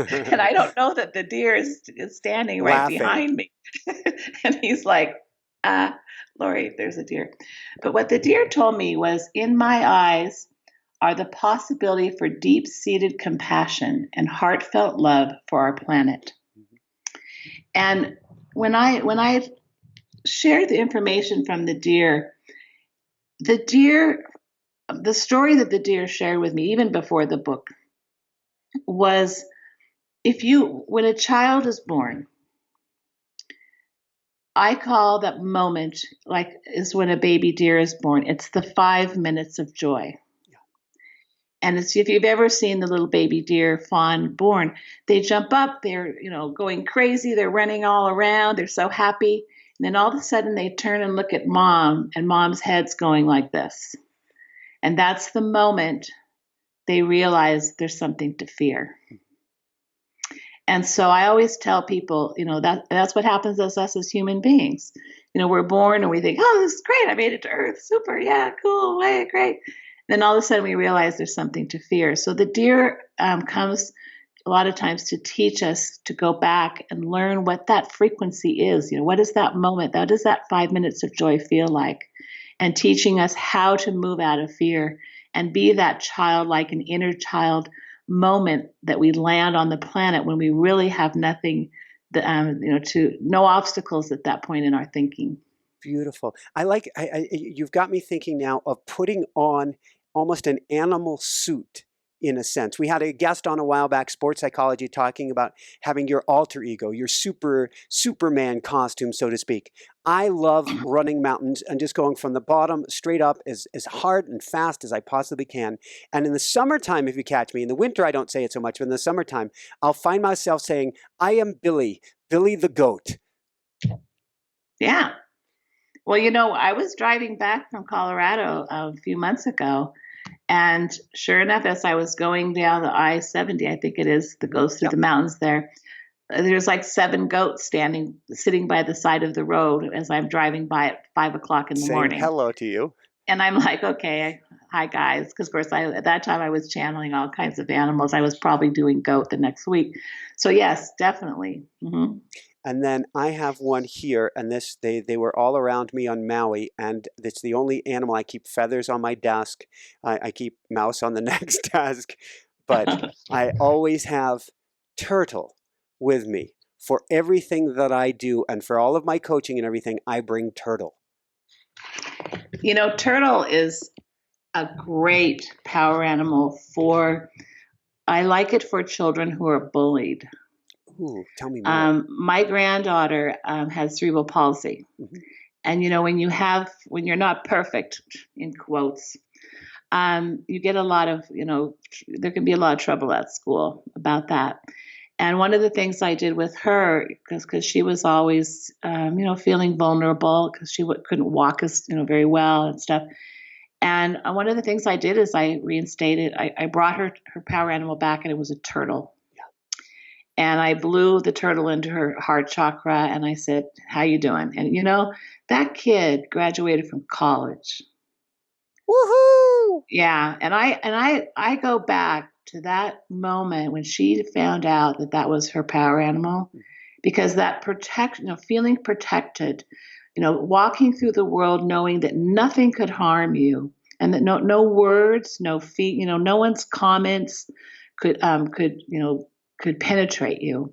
And I don't know that the deer is standing right behind me. And he's like, Lori, there's a deer. But what the deer told me was, in my eyes are the possibility for deep-seated compassion and heartfelt love for our planet. And when I shared the information from the story that the deer shared with me, even before the book, was when a child is born, I call that moment is when a baby deer is born. It's the 5 minutes of joy. Yeah. And if you've ever seen the little baby deer fawn born, they jump up, they're, going crazy, they're running all around, they're so happy. And then all of a sudden they turn and look at mom, and mom's head's going like this. And that's the moment they realize there's something to fear. And so I always tell people, that's what happens to us as human beings. We're born and we think, oh, this is great. I made it to Earth. Super. Yeah, cool. Way, great. Then all of a sudden we realize there's something to fear. So the deer comes a lot of times to teach us to go back and learn what that frequency is. What is that moment? What does that 5 minutes of joy feel like? And teaching us how to move out of fear and be that childlike and inner child moment that we land on the planet when we really have nothing, no obstacles at that point in our thinking. Beautiful. You've got me thinking now of putting on almost an animal suit in a sense. We had a guest on a while back, sports psychology, talking about having your alter ego, your Superman costume, so to speak. I love running mountains and just going from the bottom straight up as hard and fast as I possibly can. And in the summertime, if you catch me, in the winter I don't say it so much, but in the summertime, I'll find myself saying, I am Billy, Billy the goat. Yeah. Well, I was driving back from Colorado a few months ago, and sure enough, as I was going down the I-70, I think it is, that goes through the mountains there's like 7 goats sitting by the side of the road as I'm driving by at 5 o'clock in the morning. Saying hello to you. And I'm like, okay, hi guys. Because of course, at that time I was channeling all kinds of animals. I was probably doing goat the next week. So yes, definitely. Mm-hmm. And then I have one here, and they were all around me on Maui, and it's the only animal. I keep feathers on my desk. I keep mouse on the next desk, but I always have turtle with me for everything that I do, and for all of my coaching and everything, I bring turtle. Turtle is a great power animal I like it for children who are bullied. Ooh, tell me more. My granddaughter has cerebral palsy. Mm-hmm. And, when you're not perfect, in quotes, you get a lot of, there can be a lot of trouble at school about that. And one of the things I did with her, because she was always, feeling vulnerable because she couldn't walk as, very well and stuff. And one of the things I did is I brought her power animal back, and it was a turtle. And I blew the turtle into her heart chakra, and I said, how you doing? And, that kid graduated from college. Woohoo! Yeah. And I go back to that moment when she found out that was her power animal, because that feeling protected, walking through the world knowing that nothing could harm you, and that no words, no feet, no one's comments could penetrate you.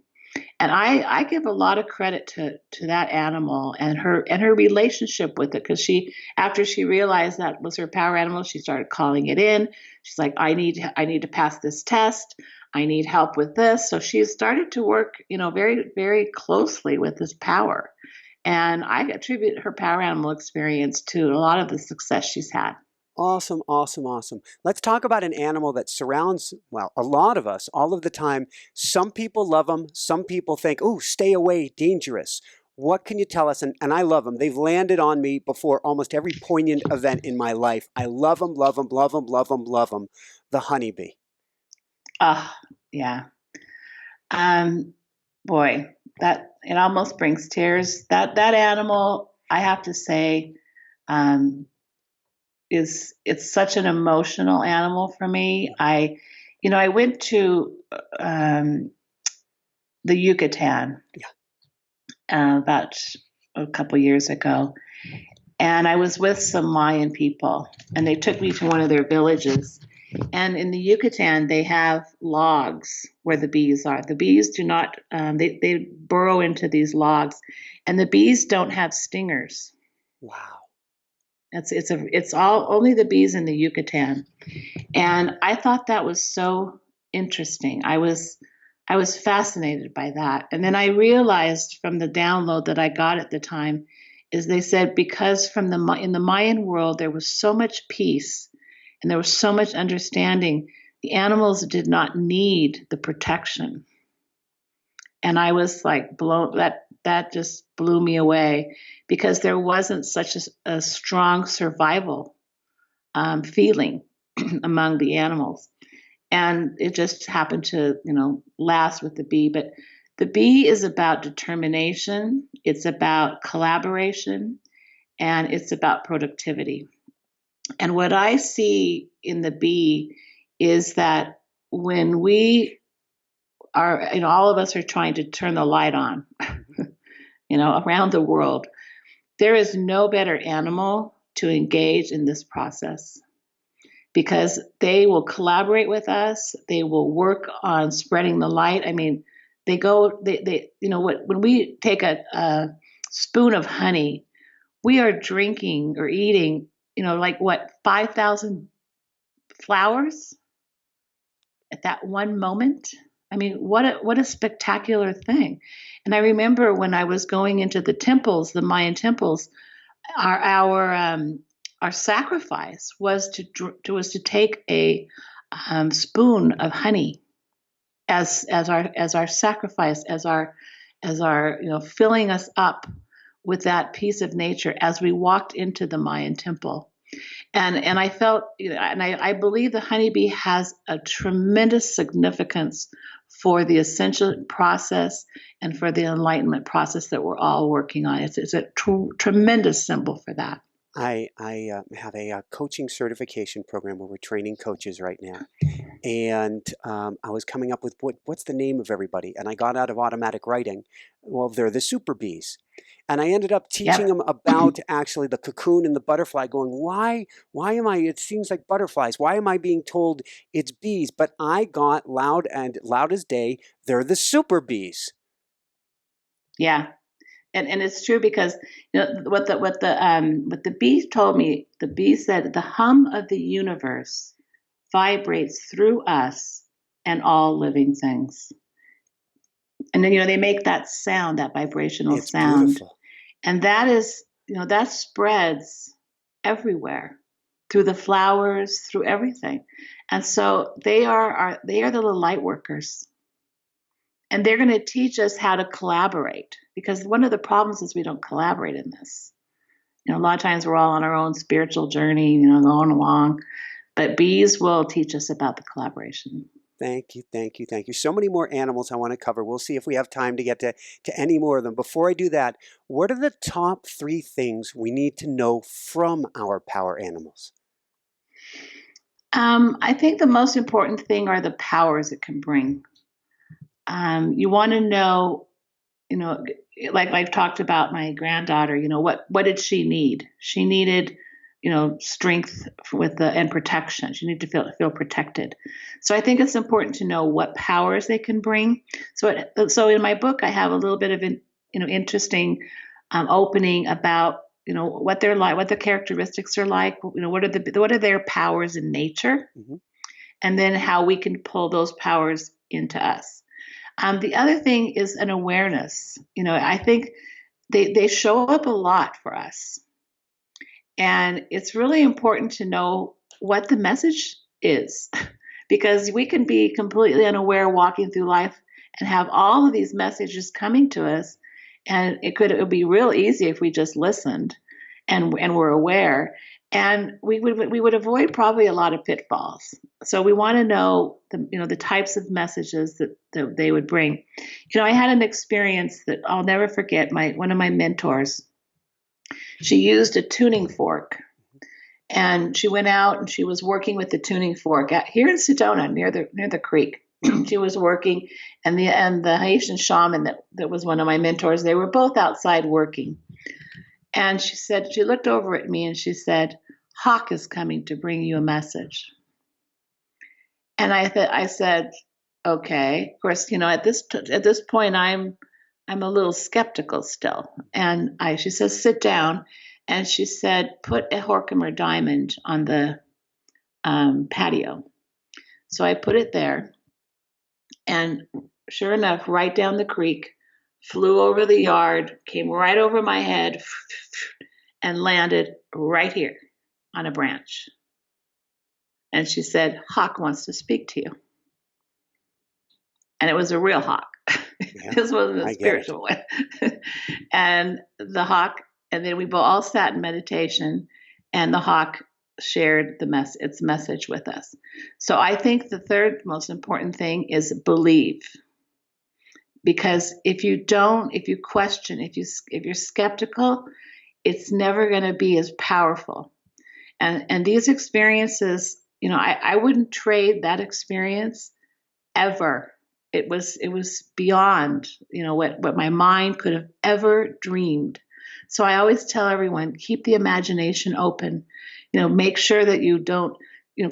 And I give a lot of credit to that animal and her relationship with it, because after she realized that was her power animal, she started calling it in. She's like, I need to pass this test. I need help with this. So she started to work, very, very closely with this power. And I attribute her power animal experience to a lot of the success she's had. Awesome, awesome, awesome. Let's talk about an animal that surrounds, a lot of us all of the time. Some people love them. Some people think, oh, stay away, dangerous. What can you tell us? And I love them. They've landed on me before almost every poignant event in my life. I love them, love them, love them, love them, love them. The honeybee. Yeah. Boy, that it almost brings tears. That animal, I have to say, it's such an emotional animal for me. I went to the Yucatan about a couple years ago, and I was with some Mayan people, and they took me to one of their villages. And in the Yucatan, they have logs where the bees are. The bees do not; they burrow into these logs, and the bees don't have stingers. Wow. It's all only the bees in the Yucatan. And I thought that was so interesting. I was fascinated by that. And then I realized from the download that I got at the time is they said, because in the Mayan world there was so much peace and there was so much understanding, the animals did not need the protection. And I was like blown. That just blew me away, because there wasn't such a strong survival feeling among the animals. And it just happened to, last with the bee. But the bee is about determination. It's about collaboration, and it's about productivity. And what I see in the bee is that when we are, all of us are trying to turn the light on, around the world, there is no better animal to engage in this process, because they will collaborate with us. They will work on spreading the light. I mean, when we take a spoon of honey, we are drinking or eating, like what, 5,000 flowers at that one moment. I mean, what a spectacular thing. And I remember when I was going into the temples, the Mayan temples, our sacrifice was to take a spoon of honey as our sacrifice, as our filling us up with that piece of nature as we walked into the Mayan temple. And I felt, and I believe the honeybee has a tremendous significance for the ascension process and for the enlightenment process that we're all working on. It's a tremendous symbol for that. I have a coaching certification program where we're training coaches right now. And I was coming up with what's the name of everybody, and I got out of automatic writing. Well, they're the super bees, and I ended up teaching them about actually the cocoon and the butterfly. Going, why am I? It seems like butterflies. Why am I being told it's bees? But I got loud as day. They're the super bees. Yeah. And it's true because what the bee told me. The bee said the hum of the universe vibrates through us and all living things. And then they make that sound, that vibrational sound, Beautiful. And that is that spreads everywhere through the flowers, through everything. And so they are the little light workers. And they're going to teach us how to collaborate, because one of the problems is we don't collaborate in this. A lot of times we're all on our own spiritual journey, going along, but bees will teach us about the collaboration. Thank you, thank you, thank you. So many more animals I want to cover. We'll see if we have time to get to any more of them. Before I do that, what are the top 3 things we need to know from our power animals? I think the most important thing are the powers it can bring. You want to know, like I've talked about my granddaughter, what did she need? She needed, strength and protection. She needed to feel protected. So I think it's important to know what powers they can bring. So in my book, I have a little bit of an, interesting opening about, what they're like, what the characteristics are like, what are their powers in nature, and then how we can pull those powers into us. The other thing is an awareness. I think they show up a lot for us. And it's really important to know what the message is, because we can be completely unaware walking through life and have all of these messages coming to us. And it would be real easy if we just listened and were aware. And we would avoid probably a lot of pitfalls. So we want to know the types of messages that they would bring. I had an experience that I'll never forget. One of my mentors, she used a tuning fork, and she went out and she was working with the tuning fork here in Sedona near the creek. She was working, and the Haitian shaman that was one of my mentors, they were both outside working. And she looked over at me and she said, "Hawk is coming to bring you a message." And I said, okay. Of course, at this point, I'm a little skeptical still. And she says, "Sit down." And she said, "Put a Herkimer diamond on the patio." So I put it there. And sure enough, right down the creek, flew over the yard, came right over my head, and landed right here on a branch. And she said, "Hawk wants to speak to you." And it was a real hawk. Yeah, this wasn't a spiritual one. And the hawk, and then we all sat in meditation, and the hawk shared its message with us. So I think the third most important thing is believe. Because if you question, if you're skeptical, it's never going to be as powerful. And these experiences, I wouldn't trade that experience ever. It was beyond, what my mind could have ever dreamed. So I always tell everyone, keep the imagination open. Make sure that you don't,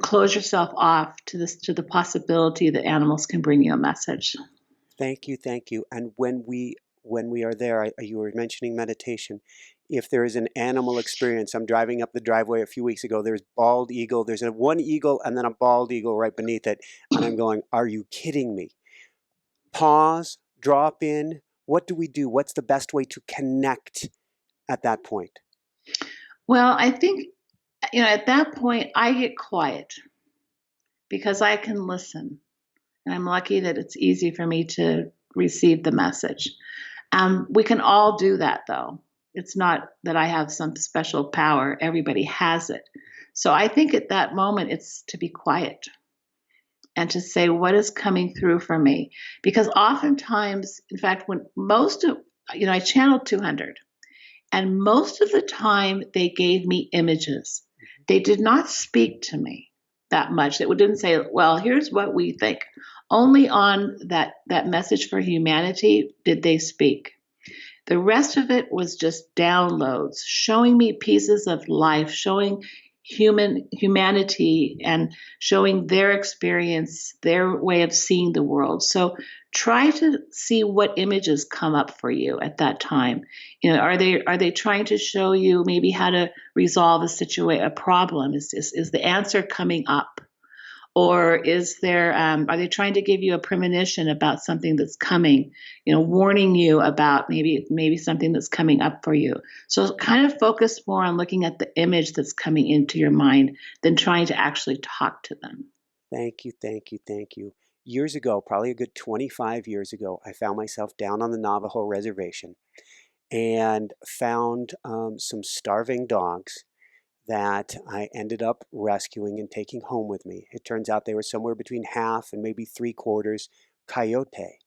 close yourself off to the possibility that animals can bring you a message. Thank you, thank you. And when we when we are there, you were mentioning meditation. If there is an animal experience, I'm driving up the driveway a few weeks ago, there's bald eagle, there's one eagle and then a bald eagle right beneath it. And I'm going, are you kidding me? Pause, drop in. What do we do? What's the best way to connect at that point? Well, I think, at that point, I get quiet because I can listen. And I'm lucky that it's easy for me to receive the message. We can all do that, though. It's not that I have some special power. Everybody has it. So I think at that moment, it's to be quiet and to say, what is coming through for me? Because oftentimes, in fact, I channeled 200, and most of the time they gave me images. They did not speak to me that much. It didn't say, well, here's what we think. Only on that message for humanity did they speak. The rest of it was just downloads, showing me pieces of life, showing humanity, and showing their experience, their way of seeing the world. So try to see what images come up for you at that time. Are they trying to show you maybe how to resolve a problem? Is the answer coming up? Or are they trying to give you a premonition about something that's coming, warning you about maybe something that's coming up for you? So kind of focus more on looking at the image that's coming into your mind than trying to actually talk to them. Thank you, thank you, thank you. Years ago, probably a good 25 years ago, I found myself down on the Navajo reservation and found some starving dogs that I ended up rescuing and taking home with me. It turns out they were somewhere between half and maybe 3/4 coyote.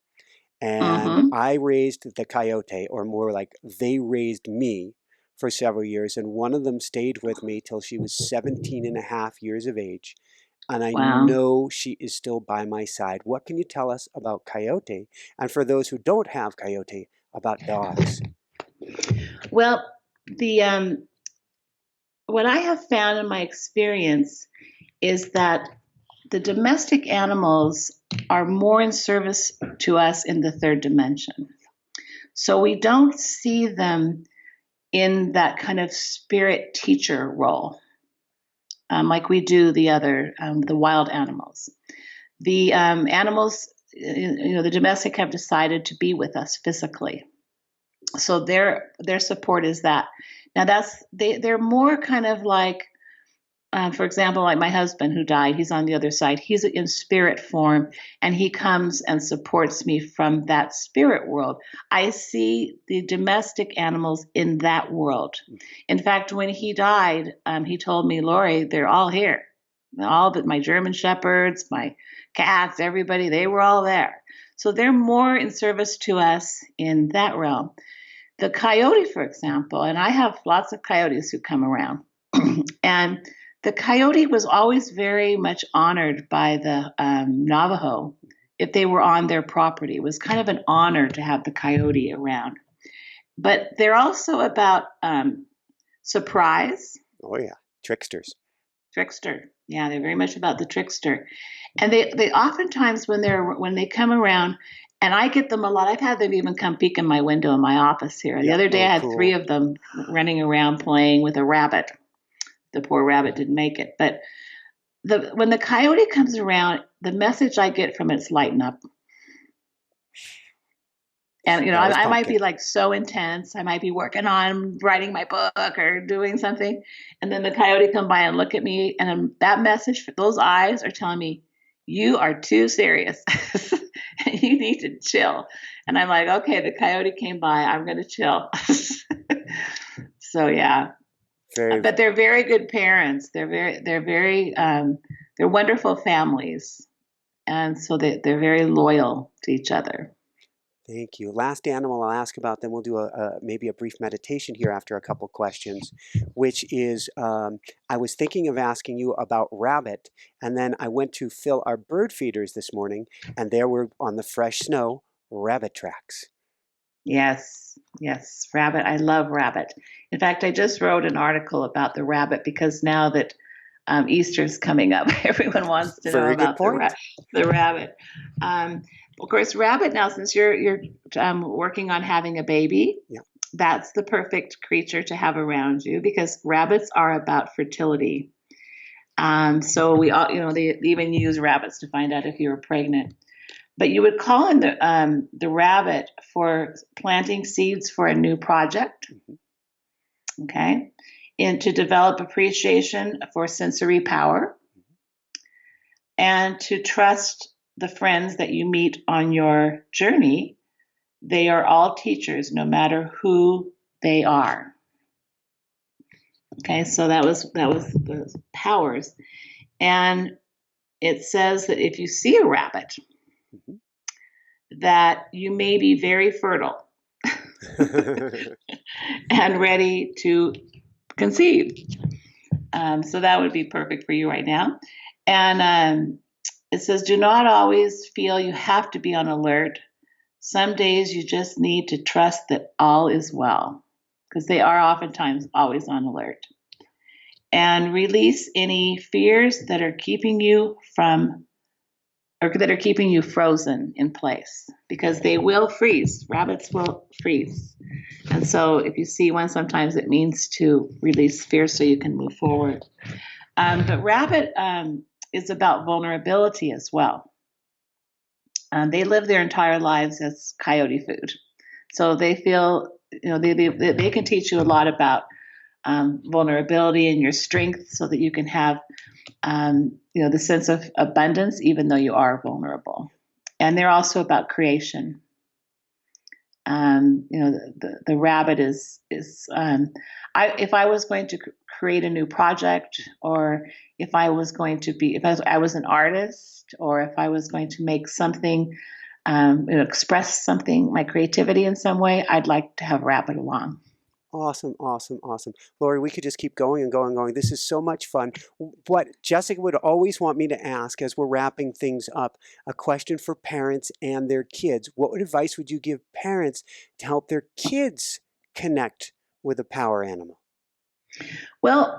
And Mm-hmm. I raised the coyote, or more like they raised me, for several years. And one of them stayed with me till she was 17 and a half years of age. And I Wow. know she is still by my side. What can you tell us about coyote? And for those who don't have coyote, about dogs? Well, the what I have found in my experience is that the domestic animals are more in service to us in the third dimension. So we don't see them in that kind of spirit teacher role, like we do the wild animals. The animals, the domestic have decided to be with us physically. So their support is that. Now they're more kind of like, for example, like my husband who died, he's on the other side. He's in spirit form, and he comes and supports me from that spirit world. I see the domestic animals in that world. In fact, when he died, he told me, Lori, they're all here. All but my German shepherds, my cats, everybody, they were all there. So they're more in service to us in that realm. The coyote, for example, and I have lots of coyotes who come around, and the coyote was always very much honored by the Navajo if they were on their property. It was kind of an honor to have the coyote around. But they're also about surprise. Oh, yeah. Tricksters. Trickster. Yeah, they're very much about the trickster. And they oftentimes when they come around, and I get them a lot. I've had them even come peek in my window in my office here. The other day I had cool. 3 of them running around playing with a rabbit. The poor rabbit didn't make it. But when the coyote comes around, the message I get from it's lighten up. And, I might be like so intense. I might be working on writing my book or doing something. And then the coyote come by and look at me. And that message, those eyes are telling me, you are too serious. You need to chill. And I'm like, okay, the coyote came by. I'm going to chill. So, yeah. But they're very good parents. They're wonderful families. And so they're very loyal to each other. Thank you. Last animal I'll ask about, then we'll do maybe a brief meditation here after a couple questions, which is I was thinking of asking you about rabbit, and then I went to fill our bird feeders this morning, and there were on the fresh snow rabbit tracks. Yes, rabbit. I love rabbit. In fact, I just wrote an article about the rabbit because now that Easter's coming up, everyone wants to know about the rabbit. Of course, rabbit now, since you're working on having a baby, Yeah. that's the perfect creature to have around you because rabbits are about fertility. So we all, they even use rabbits to find out if you were pregnant. But you would call in the rabbit for planting seeds for a new project, okay, and to develop appreciation for sensory power, and to trust the friends that you meet on your journey. They are all teachers, no matter who they are. Okay, so that was the powers, and it says that if you see a rabbit, that you may be very fertile and ready to conceive. So that would be perfect for you right now. And it says, do not always feel you have to be on alert. Some days you just need to trust that all is well, because they are oftentimes always on alert. And release any fears that are keeping you frozen in place, because they will freeze. Rabbits will freeze. And so if you see one, sometimes it means to release fear so you can move forward. But rabbit is about vulnerability as well. They live their entire lives as coyote food. So they feel, they can teach you a lot about vulnerability and your strength so that you can have, the sense of abundance, even though you are vulnerable. And they're also about creation. The rabbit is if I was going to create a new project, or if I was an artist, or if I was going to make something, express something, my creativity in some way, I'd like to have rabbit along. Awesome, awesome, awesome. Lori, we could just keep going and going and going. This is so much fun. What Jessica would always want me to ask as we're wrapping things up, a question for parents and their kids. What advice would you give parents to help their kids connect with a power animal? Well,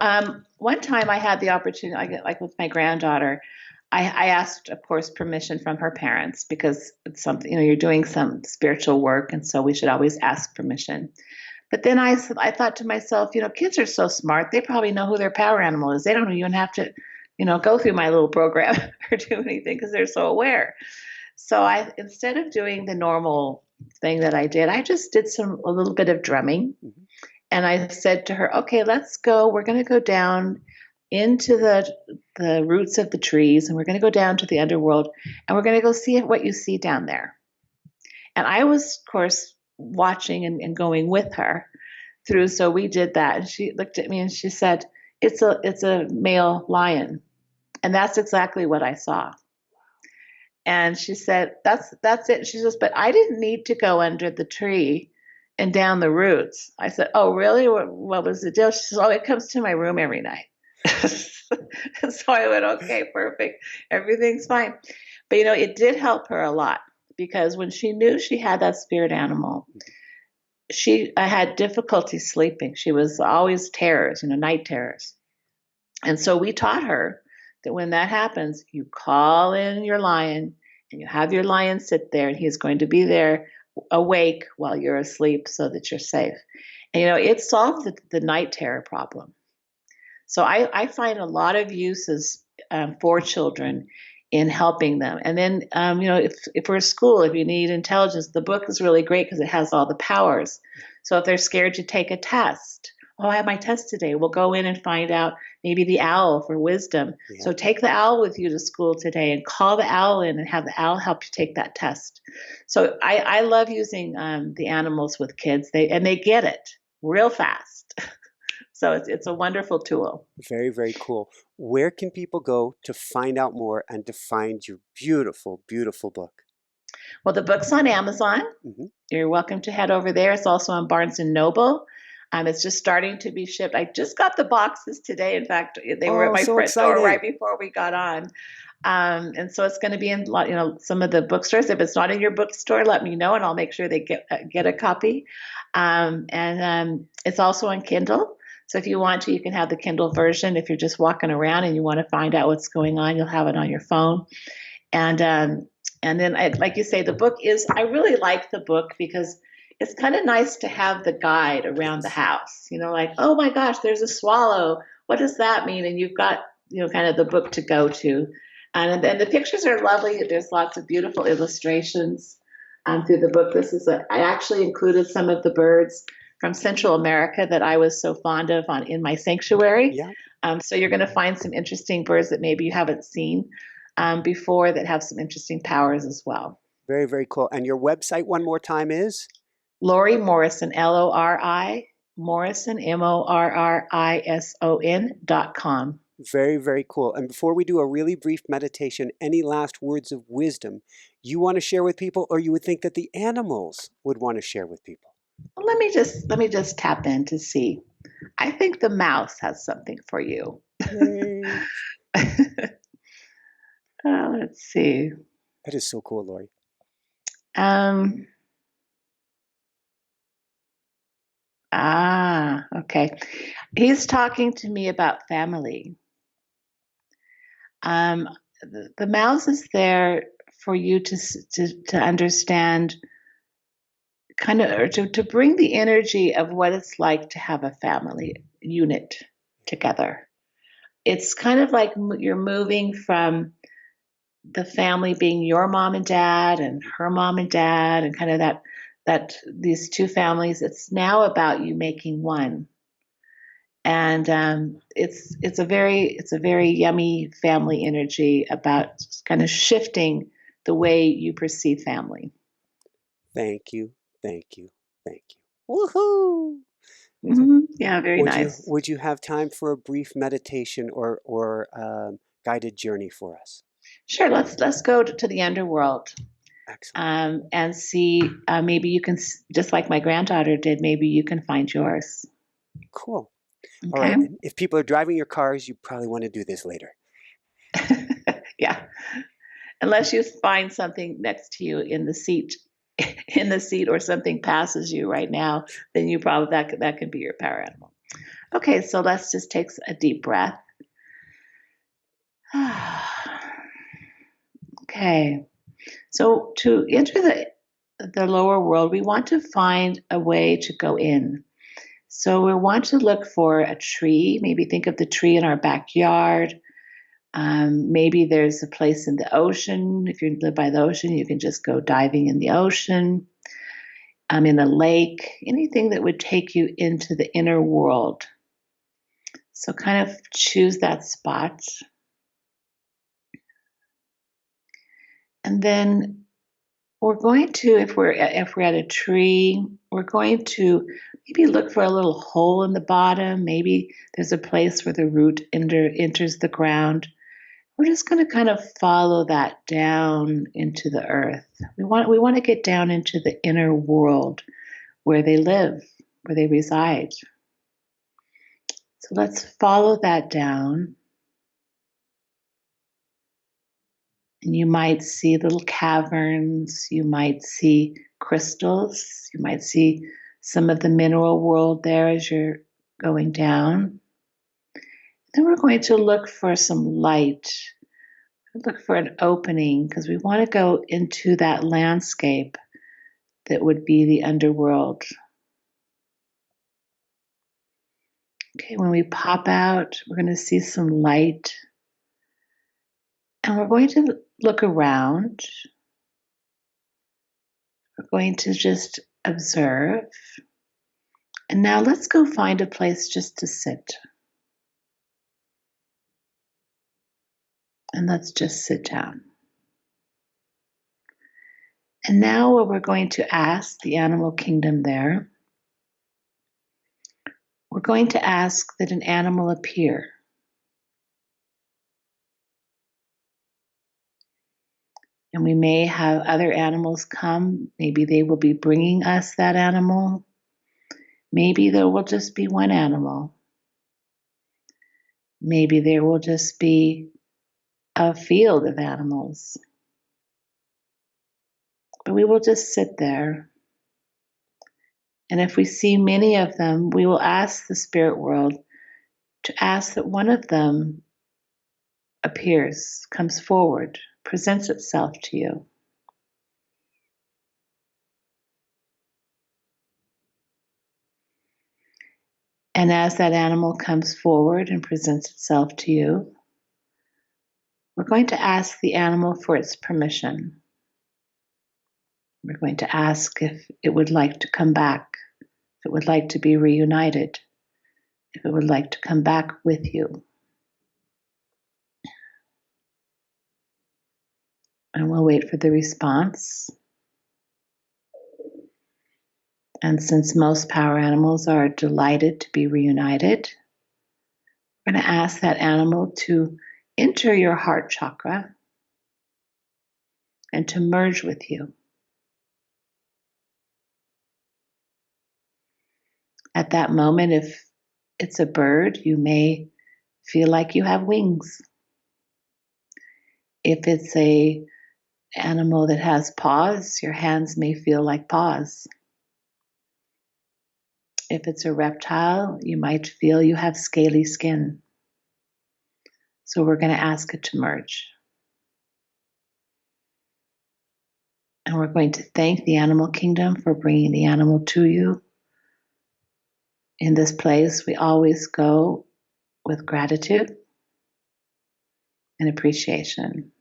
one time I had the opportunity, like with my granddaughter, I asked, of course, permission from her parents, because it's something, you're doing some spiritual work, and so we should always ask permission. But then I thought to myself, kids are so smart. They probably know who their power animal is. They don't even have to, go through my little program or do anything, because they're so aware. So instead of doing the normal thing that I did, I just did a little bit of drumming. Mm-hmm. And I said to her, okay, let's go. We're going to go down into the roots of the trees, and we're going to go down to the underworld, and we're going to go see what you see down there. And I was, of course, watching and going with her through. So we did that. And she looked at me and she said, it's a male lion. And that's exactly what I saw. And she said, that's it. She says, but I didn't need to go under the tree and down the roots. I said, oh, really? What was the deal? She says, oh, it comes to my room every night. So I went, okay, perfect. Everything's fine. But, it did help her a lot, because when she knew she had that spirit animal, I had difficulty sleeping. She was always terrors, night terrors. And so we taught her that when that happens, you call in your lion and you have your lion sit there, and he's going to be there awake while you're asleep so that you're safe. And, it solved the night terror problem. So I find a lot of uses for children in helping them. And then, if we're a school, if you need intelligence, the book is really great because it has all the powers. So if they're scared to take a test, I have my test today, we'll go in and find out maybe the owl for wisdom. Yeah. So take the owl with you to school today and call the owl in and have the owl help you take that test. So I love using the animals with kids. They get it real fast. So it's a wonderful tool. Very, very cool. Where can people go to find out more and to find your beautiful, beautiful book? Well, the book's on Amazon. Mm-hmm. You're welcome to head over there. It's also on Barnes & Noble. It's just starting to be shipped. I just got the boxes today. In fact, they were at my front door right before we got on. And so it's going to be in some of the bookstores. If it's not in your bookstore, let me know, and I'll make sure they get a copy. And it's also on Kindle. So if you want to, you can have the Kindle version. If you're just walking around and you want to find out what's going on, you'll have it on your phone. And And then, like you say, the book is, I really like the book because it's kind of nice to have the guide around the house, like, oh my gosh, there's a swallow. What does that mean? And you've got, kind of the book to go to. And then the pictures are lovely. There's lots of beautiful illustrations through the book. I actually included some of the birds from Central America that I was so fond of in my sanctuary. Yeah. So you're going to find some interesting birds that maybe you haven't seen before that have some interesting powers as well. Very, very cool. And your website one more time is? Lori Morrison, Lori Morrison, MORRISON.com. Very, very cool. And before we do a really brief meditation, any last words of wisdom you want to share with people, or you would think that the animals would want to share with people? Well, let me just tap in to see. I think the mouse has something for you. Let's see. That is so cool, Lori. Okay. He's talking to me about family. The mouse is there for you to understand, kind of, or to bring the energy of what it's like to have a family unit together. It's kind of like you're moving from the family being your mom and dad and her mom and dad, and kind of that these two families. It's now about you making one. And it's a very yummy family energy about kind of shifting the way you perceive family. Thank you, thank you, thank you. Woohoo! Mm-hmm. Yeah, very nice. Would you have time for a brief meditation or guided journey for us? Sure. Let's go to the underworld. Excellent. And see. Maybe you can, just like my granddaughter did. Maybe you can find yours. Cool. Okay. All right. If people are driving your cars, you probably want to do this later. Yeah. Unless you find something next to you in the seat, or something passes you right now, then you probably that could be your power animal. Okay, so let's just take a deep breath. Okay. So to enter the lower world, we want to find a way to go in. So we want to look for a tree. Maybe think of the tree in our backyard. Maybe there's a place in the ocean. If you live by the ocean, you can just go diving in the ocean. In a lake, anything that would take you into the inner world. So kind of choose that spot. And then we're going to, if we're at a tree, we're going to maybe look for a little hole in the bottom. Maybe there's a place where the root enters the ground. We're just going to kind of follow that down into the earth. We want to get down into the inner world where they live, where they reside. So let's follow that down. And you might see little caverns, you might see crystals, you might see some of the mineral world there as you're going down. Then we're going to look for some light, look for an opening, because we want to go into that landscape that would be the underworld. Okay, when we pop out, we're going to see some light. And we're going to look around. We're going to just observe. And now let's go find a place just to sit. And let's just sit down. And now what we're going to ask the animal kingdom there, we're going to ask that an animal appear. And we may have other animals come. Maybe they will be bringing us that animal. Maybe there will just be one animal. Maybe there will just be a field of animals. But we will just sit there. And if we see many of them, we will ask the spirit world to ask that one of them appears, comes forward, presents itself to you. And as that animal comes forward and presents itself to you, we're going to ask the animal for its permission. We're going to ask if it would like to come back, if it would like to be reunited, if it would like to come back with you. And we'll wait for the response. And since most power animals are delighted to be reunited, we're going to ask that animal to enter your heart chakra and to merge with you. At that moment, if it's a bird, you may feel like you have wings. If it's a animal that has paws, your hands may feel like paws. If it's a reptile, you might feel you have scaly skin. So we're going to ask it to merge. And we're going to thank the animal kingdom for bringing the animal to you. In this place, we always go with gratitude and appreciation.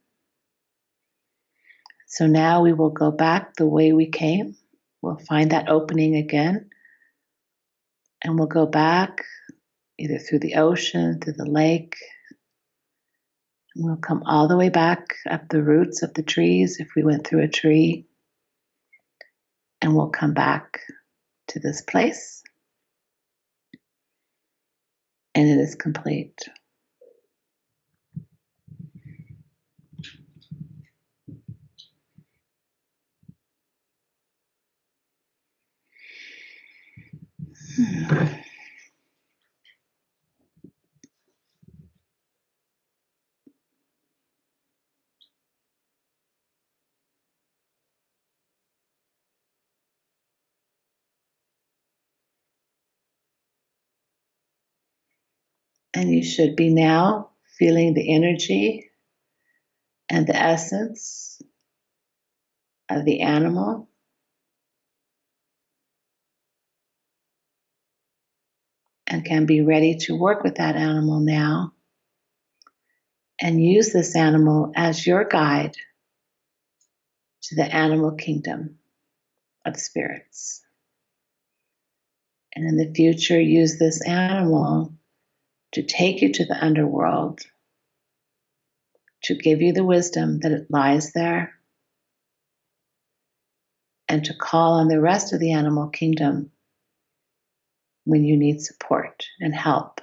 So now we will go back the way we came. We'll find that opening again. And we'll go back either through the ocean, through the lake. And we'll come all the way back up the roots of the trees if we went through a tree. And we'll come back to this place. And it is complete. And you should be now feeling the energy and the essence of the animal. And can be ready to work with that animal now and use this animal as your guide to the animal kingdom of spirits. And in the future, use this animal to take you to the underworld, to give you the wisdom that it lies there, and to call on the rest of the animal kingdom when you need support and help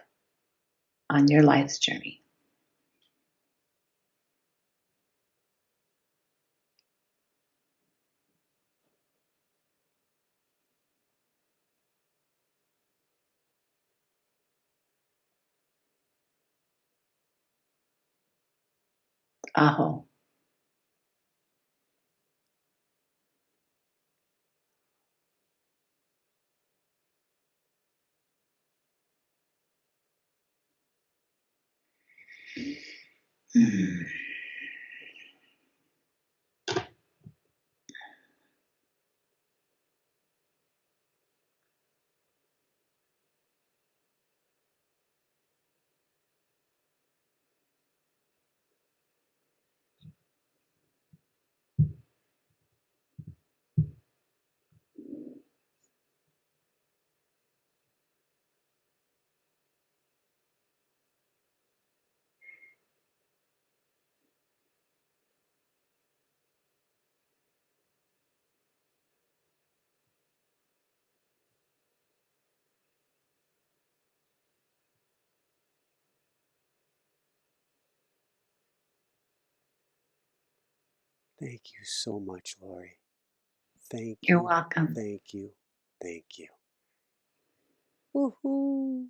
on your life's journey. Aho. Thank you so much, Lori. Thank You're you. welcome. Thank you. Thank you. Woohoo!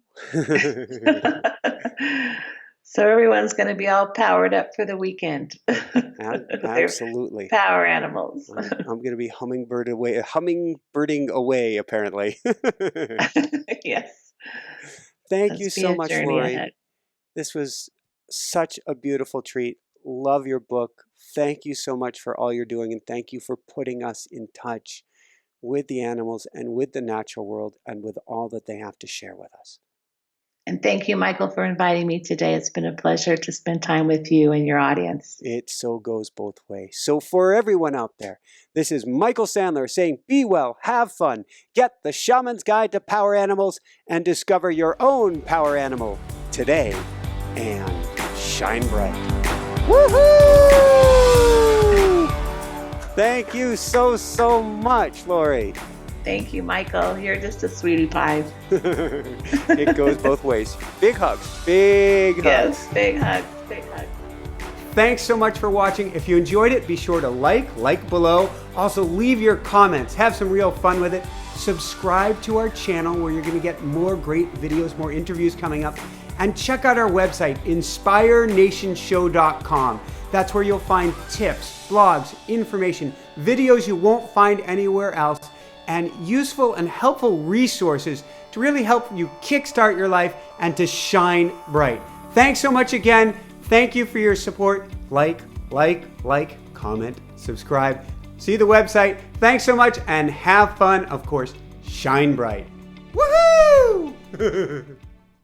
So everyone's going to be all powered up for the weekend. Absolutely. They're power animals. I'm going to be hummingbirding away, apparently. Yes. Thank you so much, Lori. Ahead. This was such a beautiful treat. Love your book. Thank you so much for all you're doing, and thank you for putting us in touch with the animals and with the natural world and with all that they have to share with us. And thank you, Michael, for inviting me today. It's been a pleasure to spend time with you and your audience. It so goes both ways. So for everyone out there, this is Michael Sandler saying, be well, have fun, get the Shaman's Guide to Power Animals, and discover your own power animal today, and shine bright. Woohoo! Thank you so much, Lori. Thank you, Michael. You're just a sweetie pie. It goes both ways. Big hugs. Big hugs. Yes, big hugs. Big hugs. Thanks so much for watching. If you enjoyed it, be sure to like below. Also, leave your comments. Have some real fun with it. Subscribe to our channel where you're going to get more great videos, more interviews coming up. And check out our website, inspiranationshow.com. That's where you'll find tips, blogs, information, videos you won't find anywhere else, and useful and helpful resources to really help you kickstart your life and to shine bright. Thanks so much again. Thank you for your support. Like, comment, subscribe. See the website. Thanks so much and have fun. Of course, shine bright. Woohoo!